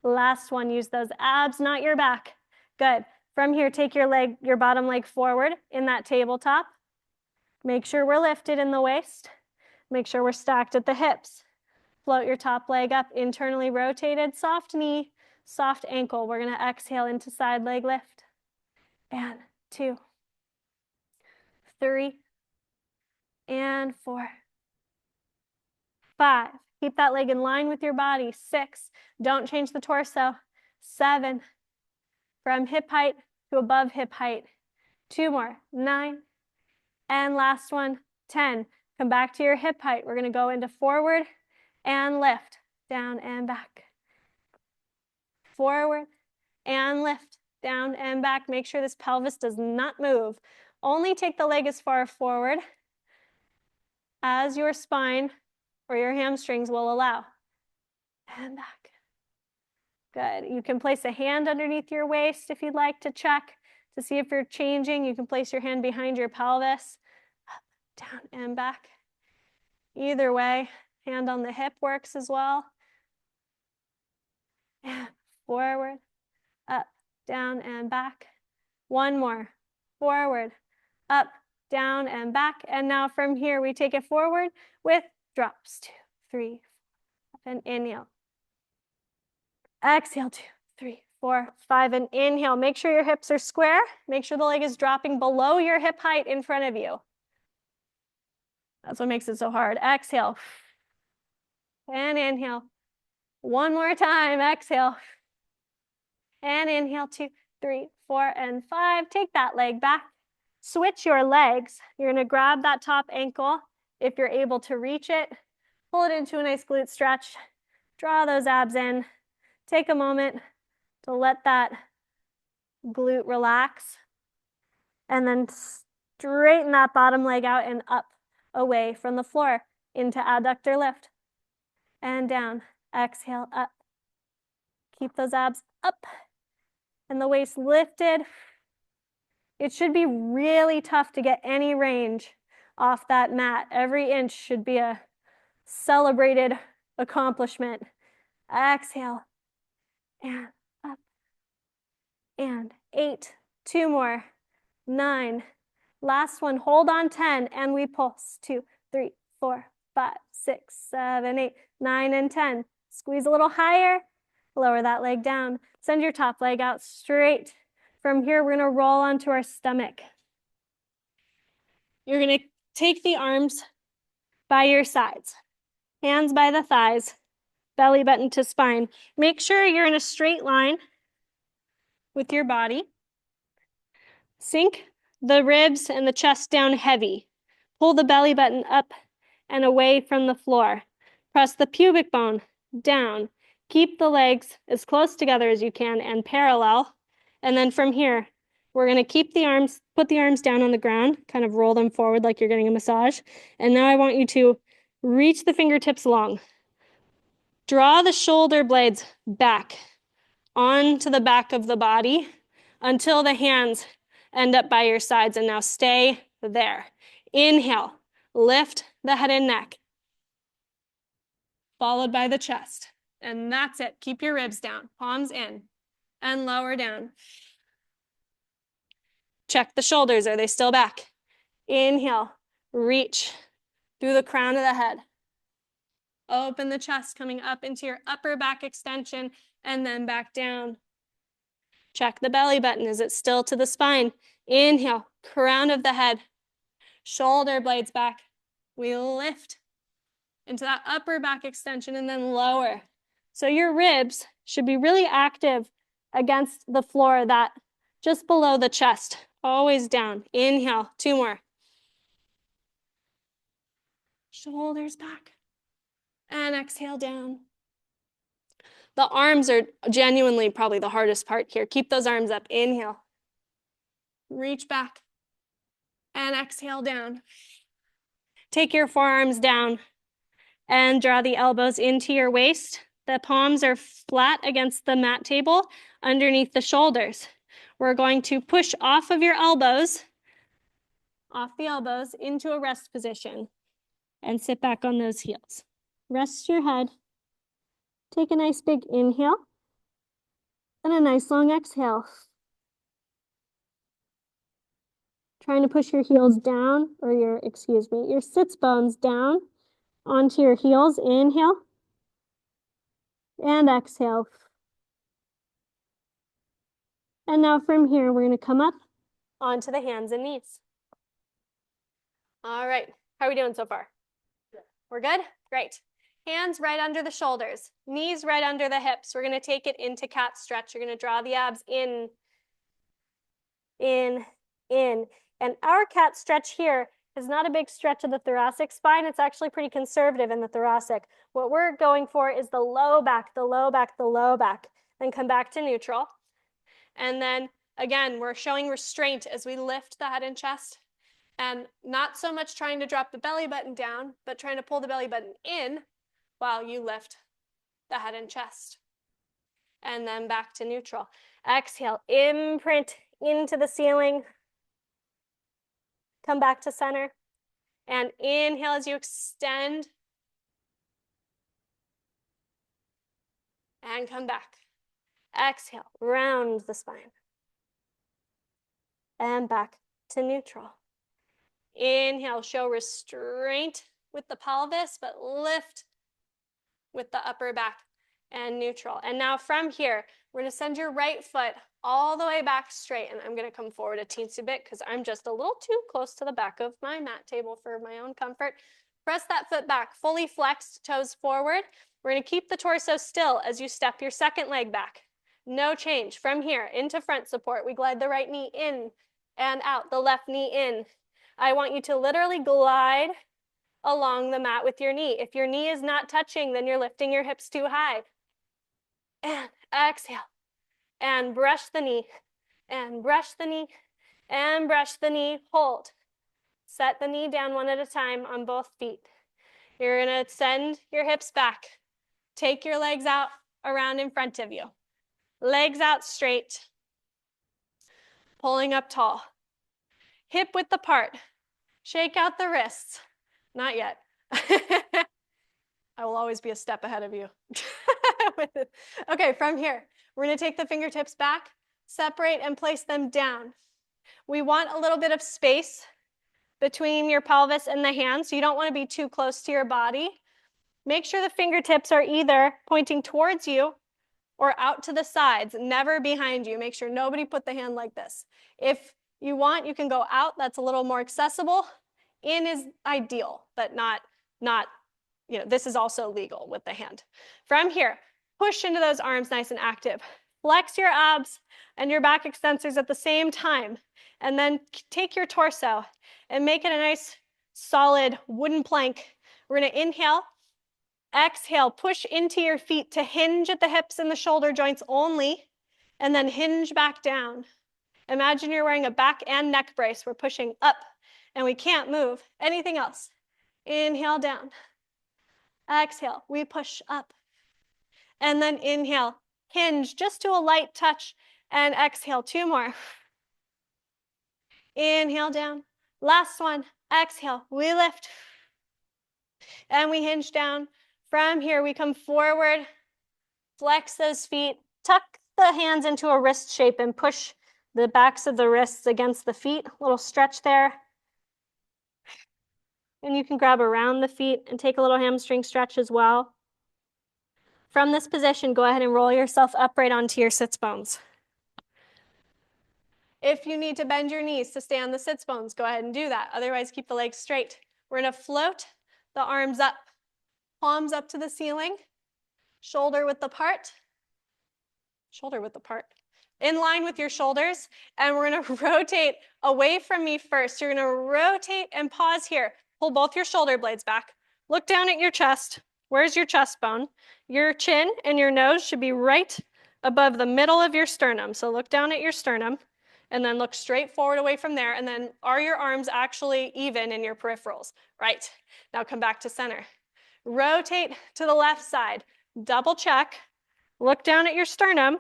Last one, use those abs, not your back. Good. From here, take your bottom leg forward in that tabletop. Make sure we're lifted in the waist. Make sure we're stacked at the hips. Float your top leg up, internally rotated, soft knee, soft ankle. We're gonna exhale into side leg lift. And 2, 3, and 4, 5. Keep that leg in line with your body. 6, don't change the torso. 7, from hip height to above hip height. 2 more, 9, and last one, 10. Come back to your hip height. We're gonna go into forward and lift, down and back. Forward and lift, down and back. Make sure this pelvis does not move. Only take the leg as far forward as your spine or your hamstrings will allow. And back. Good. You can place a hand underneath your waist if you'd like to check to see if you're changing. You can place your hand behind your pelvis, up, down, and back. Either way, hand on the hip works as well. And forward, up, down, and back. 1 more. Forward, up, down, and back. And now from here, we take it forward with drops. 2, 3, 4, and inhale. Exhale, 2, 3, 4, 5, and inhale. Make sure your hips are square. Make sure the leg is dropping below your hip height in front of you. That's what makes it so hard. Exhale. And inhale. 1 more time. Exhale. And inhale, 2, 3, 4, and 5. Take that leg back. Switch your legs. You're gonna grab that top ankle if you're able to reach it. Pull it into a nice glute stretch. Draw those abs in. Take a moment to let that glute relax. And then straighten that bottom leg out and up, away from the floor, into adductor lift. And down. Exhale, up. Keep those abs up. And the waist lifted. It should be really tough to get any range off that mat. Every inch should be a celebrated accomplishment. Exhale, and up, 2 more, 9. Last one, hold on, 10, and we pulse. 2, 3, 4, 5, 6, 7, 8, 9, and 10. Squeeze a little higher, lower that leg down. Send your top leg out straight. From here, we're gonna roll onto our stomach. You're gonna take the arms by your sides, hands by the thighs, belly button to spine. Make sure you're in a straight line with your body. Sink the ribs and the chest down heavy. Pull the belly button up and away from the floor. Press the pubic bone down. Keep the legs as close together as you can and parallel. And then from here, we're gonna keep the arms, put the arms down on the ground, kind of roll them forward like you're getting a massage. And now I want you to reach the fingertips long. Draw the shoulder blades back onto the back of the body until the hands end up by your sides, and now stay there. Inhale, lift the head and neck, followed by the chest. And that's it. Keep your ribs down, palms in, and lower down. Check the shoulders. Are they still back? Inhale, reach through the crown of the head. Open the chest, coming up into your upper back extension, and then back down. Check the belly button. Is it still to the spine? Inhale, crown of the head, shoulder blades back. We lift into that upper back extension and then lower. So your ribs should be really active against the floor, that just below the chest, always down. Inhale, 2 more. Shoulders back. And exhale down. The arms are genuinely probably the hardest part here. Keep those arms up. Inhale. Reach back. And exhale down. Take your forearms down and draw the elbows into your waist. The palms are flat against the mat table underneath the shoulders. We're going to push off of your elbows, off the elbows into a rest position and sit back on those heels. Rest your head. Take a nice big inhale and a nice long exhale. Trying to push your heels down, or your sits bones down onto your heels. Inhale and exhale. And now from here, we're going to come up onto the hands and knees. All right, how are we doing so far? Good. We're good? Great. Hands right under the shoulders, knees right under the hips. We're going to take it into cat stretch. You're going to draw the abs in. And our cat stretch here is not a big stretch of the thoracic spine. It's actually pretty conservative in the thoracic. What we're going for is the low back, the low back, the low back. Then come back to neutral. And then again, we're showing restraint as we lift the head and chest. And not so much trying to drop the belly button down, but trying to pull the belly button in while you lift the head and chest. And then back to neutral. Exhale, imprint into the ceiling. Come back to center. And inhale as you extend. And come back. Exhale, round the spine. And back to neutral. Inhale, show restraint with the pelvis, but lift with the upper back and neutral. And now from here, we're going to send your right foot all the way back straight. And I'm going to come forward a teensy bit because I'm just a little too close to the back of my mat table for my own comfort. Press that foot back, fully flexed, toes forward. We're going to keep the torso still as you step your second leg back. No change. From here into front support, we glide the right knee in and out, the left knee in. I want you to literally glide along the mat with your knee. If your knee is not touching, then you're lifting your hips too high. And exhale. And brush the knee. And brush the knee. And brush the knee. Hold. Set the knee down one at a time on both feet. You're going to send your hips back. Take your legs out around in front of you. Legs out straight. Pulling up tall. Hip width apart. Shake out the wrists. Not yet. I will always be a step ahead of you. Okay, from here, we're going to take the fingertips back, Separate and place them down. We want a little bit of space between your pelvis and the hands, so you don't want to be too close to your body. Make sure the fingertips are either pointing towards you or out to the sides, never behind you. Make sure nobody put the hand like this. If you want, you can go out. That's a little more accessible. In is ideal, but not, this is also legal with the hand. From here, push into those arms nice and active. Flex your abs and your back extensors at the same time. And then take your torso and make it a nice, solid wooden plank. We're going to inhale. Exhale, push into your feet to hinge at the hips and the shoulder joints only, and then hinge back down. Imagine you're wearing a back and neck brace. We're pushing up, and we can't move anything else. Inhale down. Exhale, we push up. And then inhale, hinge just to a light touch, and exhale, 2 more. Inhale down. Last one. Exhale, we lift. And we hinge down. From here, we come forward, flex those feet, tuck the hands into a wrist shape and push the backs of the wrists against the feet. A little stretch there. And you can grab around the feet and take a little hamstring stretch as well. From this position, go ahead and roll yourself upright onto your sits bones. If you need to bend your knees to stay on the sits bones, go ahead and do that. Otherwise, keep the legs straight. We're going to float the arms up, palms up to the ceiling, shoulder width apart, in line with your shoulders, and we're going to rotate away from me first. You're going to rotate and pause here. Pull both your shoulder blades back. Look down at your chest. Where's your chest bone? Your chin and your nose should be right above the middle of your sternum. So look down at your sternum and then look straight forward away from there. And then are your arms actually even in your peripherals? Right. Now come back to center. Rotate to the left side. Double check. Look down at your sternum.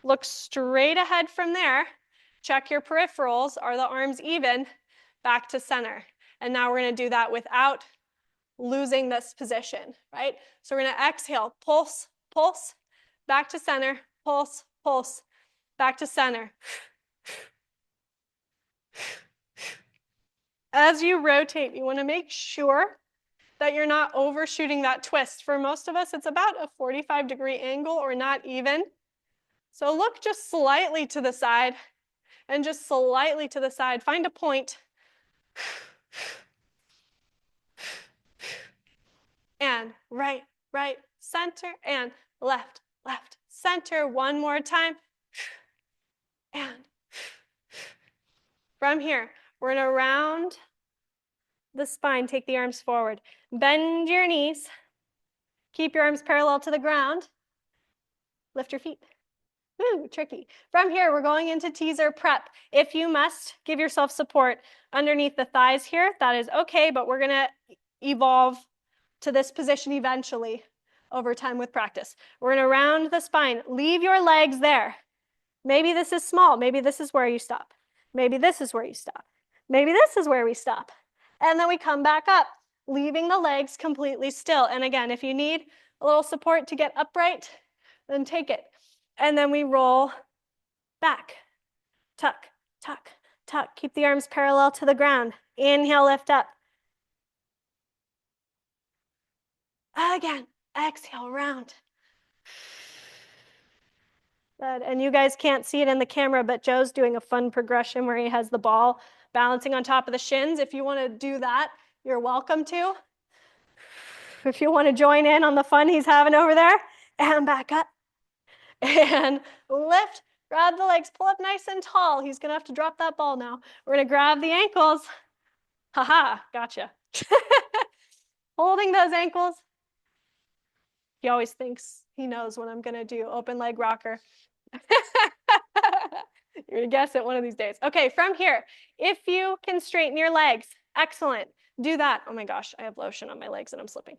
Look straight ahead from there. Check your peripherals. Are the arms even? Back to center. And now we're going to do that without losing this position, right? So we're going to exhale, pulse, pulse, back to center, pulse, pulse, back to center. As you rotate, you want to make sure that you're not overshooting that twist. For most of us, it's about a 45-degree angle or not even. So look just slightly to the side and just slightly to the side. Find a point. And right, right, center, and left, left, center. One more time. And from here, we're going to round the spine. Take the arms forward. Bend your knees. Keep your arms parallel to the ground. Lift your feet. Ooh, tricky. From here, we're going into teaser prep. If you must, give yourself support underneath the thighs here. That is okay, but we're going to evolve to this position eventually over time with practice. We're going to round the spine. Leave your legs there. Maybe this is small. Maybe this is where you stop. Maybe this is where you stop. Maybe this is where we stop. And then we come back up, leaving the legs completely still. And again, if you need a little support to get upright, then take it. And then we roll back. Tuck, tuck, tuck. Keep the arms parallel to the ground. Inhale, lift up. Again, exhale, round. Good. And you guys can't see it in the camera, but Joe's doing a fun progression where he has the ball balancing on top of the shins. If you want to do that, you're welcome to. If you want to join in on the fun he's having over there, and back up. And lift, grab the legs, pull up nice and tall. He's going to have to drop that ball now. We're going to grab the ankles. Haha, gotcha. Holding those ankles. He always thinks he knows what I'm going to do. Open leg rocker. You're going to guess it one of these days. Okay, from here, if you can straighten your legs, excellent. Do that. Oh my gosh, I have lotion on my legs and I'm slipping.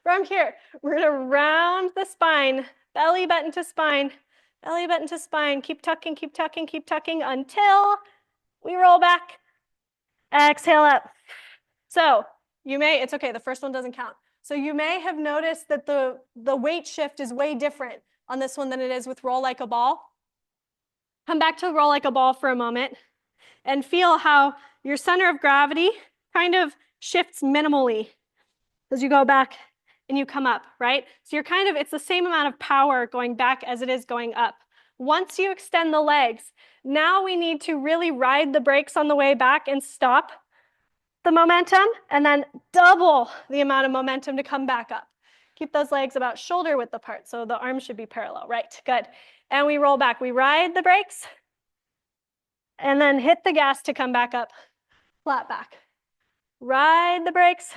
From here, we're going to round the spine, belly button to spine, belly button to spine. Keep tucking, keep tucking, keep tucking until we roll back. Exhale up. So you may, it's okay, the first one doesn't count. So you may have noticed that the weight shift is way different on this one than it is with roll like a ball. Come back to roll like a ball for a moment and feel how your center of gravity kind of shifts minimally as you go back and you come up, right? So you're kind of, it's the same amount of power going back as it is going up. Once you extend the legs, now we need to really ride the brakes on the way back and stop the momentum, and then double the amount of momentum to come back up. Keep those legs about shoulder width apart, so the arms should be parallel, right? Good. And we roll back. We ride the brakes, and then hit the gas to come back up, flat back. Ride the brakes,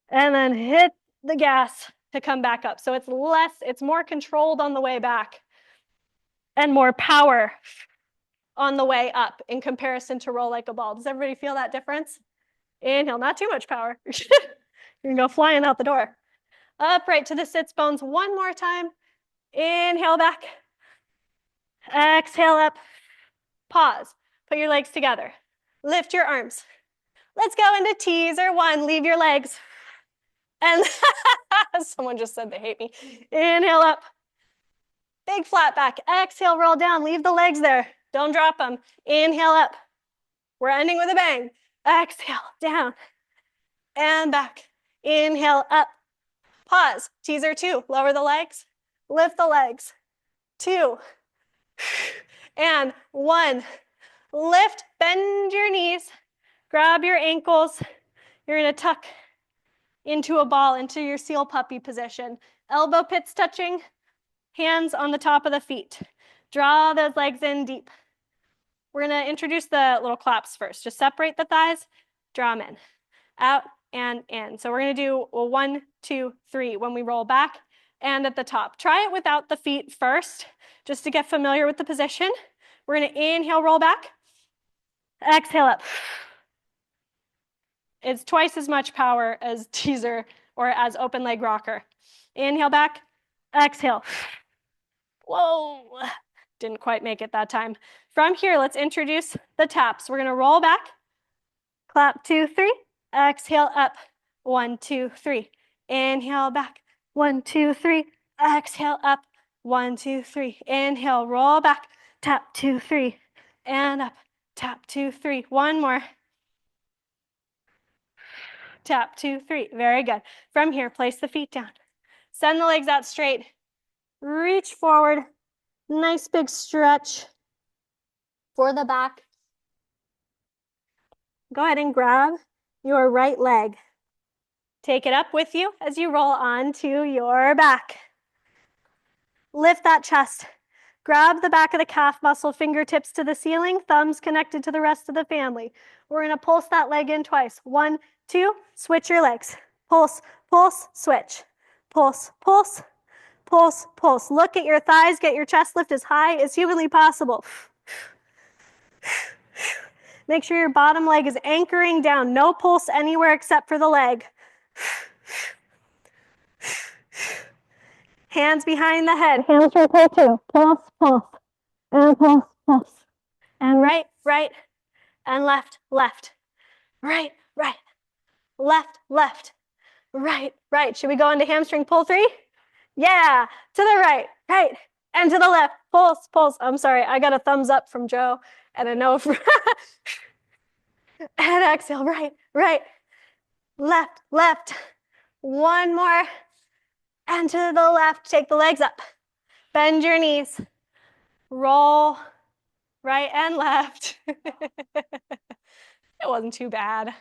and then hit the gas to come back up. So it's more controlled on the way back and more power on the way up in comparison to roll like a ball. Does everybody feel that difference? Inhale, not too much power. You're gonna go flying out the door. Upright to the sits bones one more time. Inhale back. Exhale up. Pause. Put your legs together. Lift your arms. Let's go into teaser one. Leave your legs. And someone just said they hate me. Inhale up. Big flat back. Exhale, roll down. Leave the legs there. Don't drop them. Inhale up. We're ending with a bang. Exhale, down and back. Inhale up. Pause. Teaser two. Lower the legs. Lift the legs. Two. And one. Lift. Bend your knees. Grab your ankles. You're going to tuck into a ball, into your seal puppy position. Elbow pits touching. Hands on the top of the feet. Draw those legs in deep. We're going to introduce the little claps first. Just separate the thighs. Draw them in. Out and in. So we're going to do a 1, 2, 3 when we roll back and at the top. Try it without the feet first, just to get familiar with the position. We're going to inhale, roll back. Exhale up. It's twice as much power as teaser or as open leg rocker. Inhale back. Exhale. Whoa. Didn't quite make it that time. From here, let's introduce the taps. We're going to roll back. Clap, 2, 3. Exhale up. 1, 2, 3. Inhale back. 1, 2, 3. Exhale up. 1, 2, 3. Inhale, roll back. Tap, 2, 3. And up. Tap, 2, 3. One more. Tap, 2, 3. Very good. From here, place the feet down. Send the legs out straight. Reach forward. Nice big stretch for the back. Go ahead and grab your right leg. Take it up with you as you roll onto your back. Lift that chest. Grab the back of the calf muscle, fingertips to the ceiling, thumbs connected to the rest of the family. We're going to pulse that leg in twice. 1, 2, switch your legs. Pulse, pulse, switch. Pulse, pulse, pulse, pulse. Look at your thighs. Get your chest lift as high as humanly possible. Make sure your bottom leg is anchoring down. No pulse anywhere except for the leg. Hands behind the head. Hands right there too. Pulse, pulse, and pulse, pulse. And right, right, and left, left. Right, right, left, left. Right, right. Should we go into hamstring pull 3? Yeah. To the right, right, and to the left. Pulse, pulse. I'm sorry. I got a thumbs up from Joe and a no from... And exhale. Right, right, left, left. One more. And to the left, take the legs up. Bend your knees. Roll right and left. It wasn't too bad.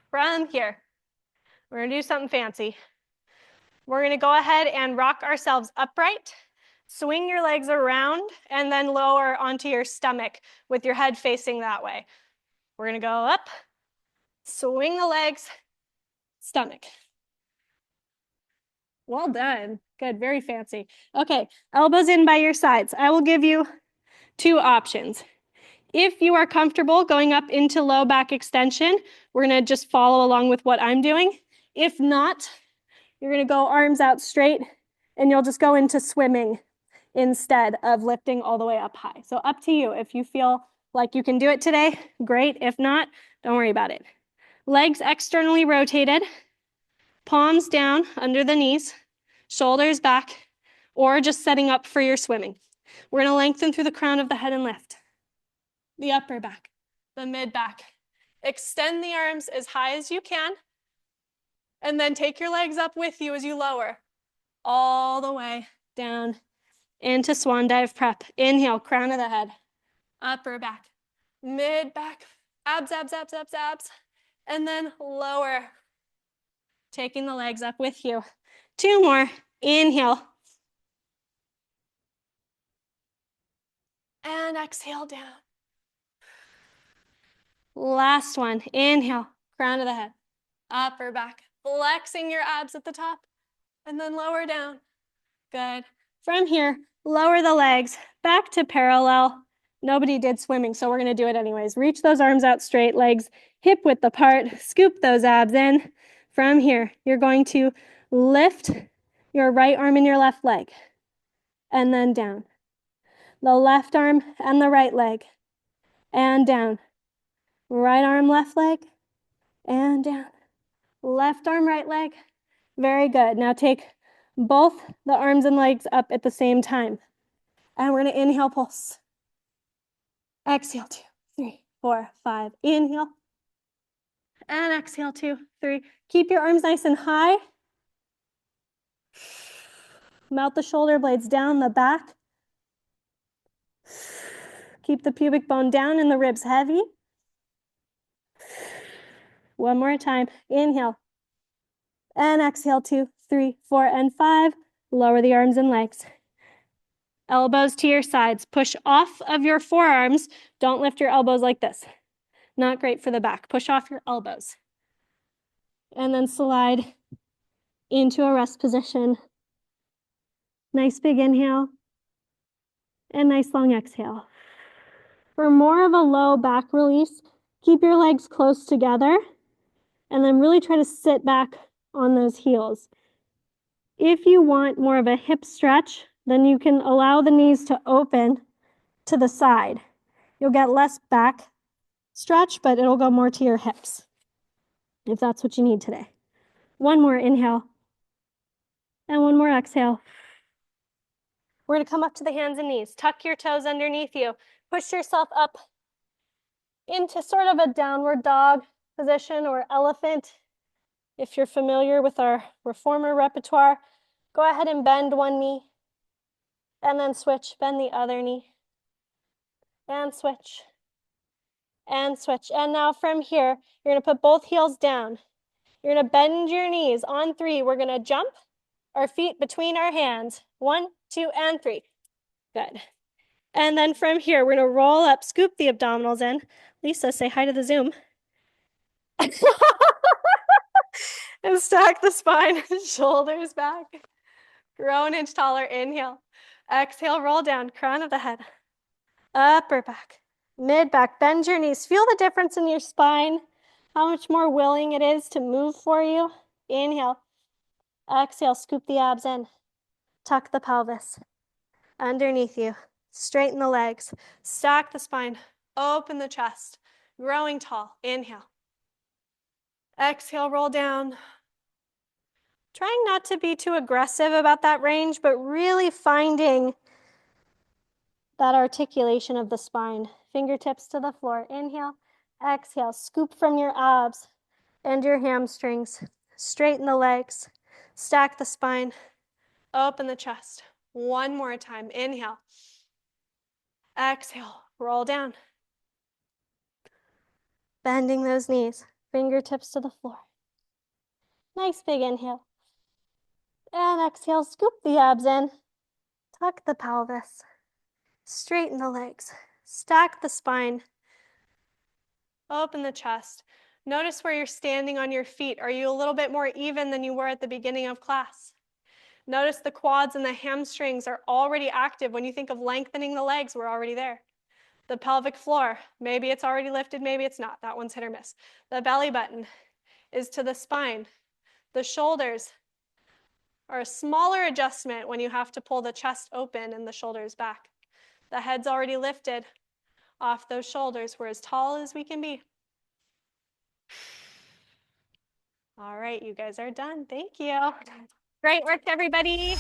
From here, we're going to do something fancy. We're going to go ahead and rock ourselves upright. Swing your legs around and then lower onto your stomach with your head facing that way. We're going to go up, swing the legs, stomach. Well done. Good, very fancy. Okay, elbows in by your sides. I will give you 2 options. If you are comfortable going up into low back extension, we're going to just follow along with what I'm doing. If not, you're going to go arms out straight and you'll just go into swimming instead of lifting all the way up high. So up to you. If you feel like you can do it today, great. If not, don't worry about it. Legs externally rotated, palms down under the knees, shoulders back. or just setting up for your swimming. We're gonna lengthen through the crown of the head and lift. The upper back, the mid back. Extend the arms as high as you can, and then take your legs up with you as you lower, all the way down into swan dive prep. Inhale, crown of the head, upper back, mid back, abs, abs, abs, abs, abs, and then lower, taking the legs up with you. 2 more, inhale, and exhale down. Last one, inhale, crown of the head, upper back, flexing your abs at the top, and then lower down. Good. From here, lower the legs back to parallel. Nobody did swimming, so we're gonna do it anyways. Reach those arms out straight, legs hip width apart, scoop those abs in. From here, you're going to lift your right arm and your left leg, and then down. The left arm and the right leg, and down. Right arm, left leg, and down. Left arm, right leg. Very good. Now take both the arms and legs up at the same time. And we're gonna inhale, pulse. Exhale, 2, 3, 4, 5. Inhale. And exhale, 2, 3. Keep your arms nice and high. Melt the shoulder blades down the back. Keep the pubic bone down and the ribs heavy. One more time. Inhale. And exhale, 2, 3, 4, and 5. Lower the arms and legs. Elbows to your sides. Push off of your forearms. Don't lift your elbows like this. Not great for the back. Push off your elbows. And then slide into a rest position. Nice big inhale. And nice long exhale. For more of a low back release, keep your legs close together and then really try to sit back on those heels. If you want more of a hip stretch, then you can allow the knees to open to the side. You'll get less back stretch, but it'll go more to your hips, if that's what you need today. One more inhale, and one more exhale. We're gonna come up to the hands and knees. Tuck your toes underneath you. Push yourself up into sort of a downward dog position or elephant. If you're familiar with our reformer repertoire, go ahead and bend one knee, and then switch, bend the other knee, and switch, and switch. And now from here, you're gonna put both heels down. You're gonna bend your knees. On 3, we're gonna jump our feet between our hands. 1, 2, and 3. Good. And then from here, we're gonna roll up, scoop the abdominals in. Lisa, say hi to the Zoom. And stack the spine, shoulders back. Grow an inch taller, inhale. Exhale, roll down, crown of the head. Upper back, mid back, bend your knees. Feel the difference in your spine, how much more willing it is to move for you. Inhale. Exhale, scoop the abs in. Tuck the pelvis underneath you. Straighten the legs. Stack the spine. Open the chest. Growing tall. Inhale. Exhale, roll down. Trying not to be too aggressive about that range, but really finding that articulation of the spine. Fingertips to the floor. Inhale. Exhale. Scoop from your abs and your hamstrings. Straighten the legs. Stack the spine. Open the chest. One more time. Inhale. Exhale. Roll down. Bending those knees. Fingertips to the floor. Nice big inhale. And exhale. Scoop the abs in. Tuck the pelvis. Straighten the legs. Stack the spine. Open the chest. Notice where you're standing on your feet. Are you a little bit more even than you were at the beginning of class? Notice the quads and the hamstrings are already active. When you think of lengthening the legs, we're already there. The pelvic floor, maybe it's already lifted, maybe it's not. That one's hit or miss. The belly button is to the spine. The shoulders are a smaller adjustment when you have to pull the chest open and the shoulders back. The head's already lifted off those shoulders. We're as tall as we can be. All right, you guys are done. Thank you. Great work, everybody.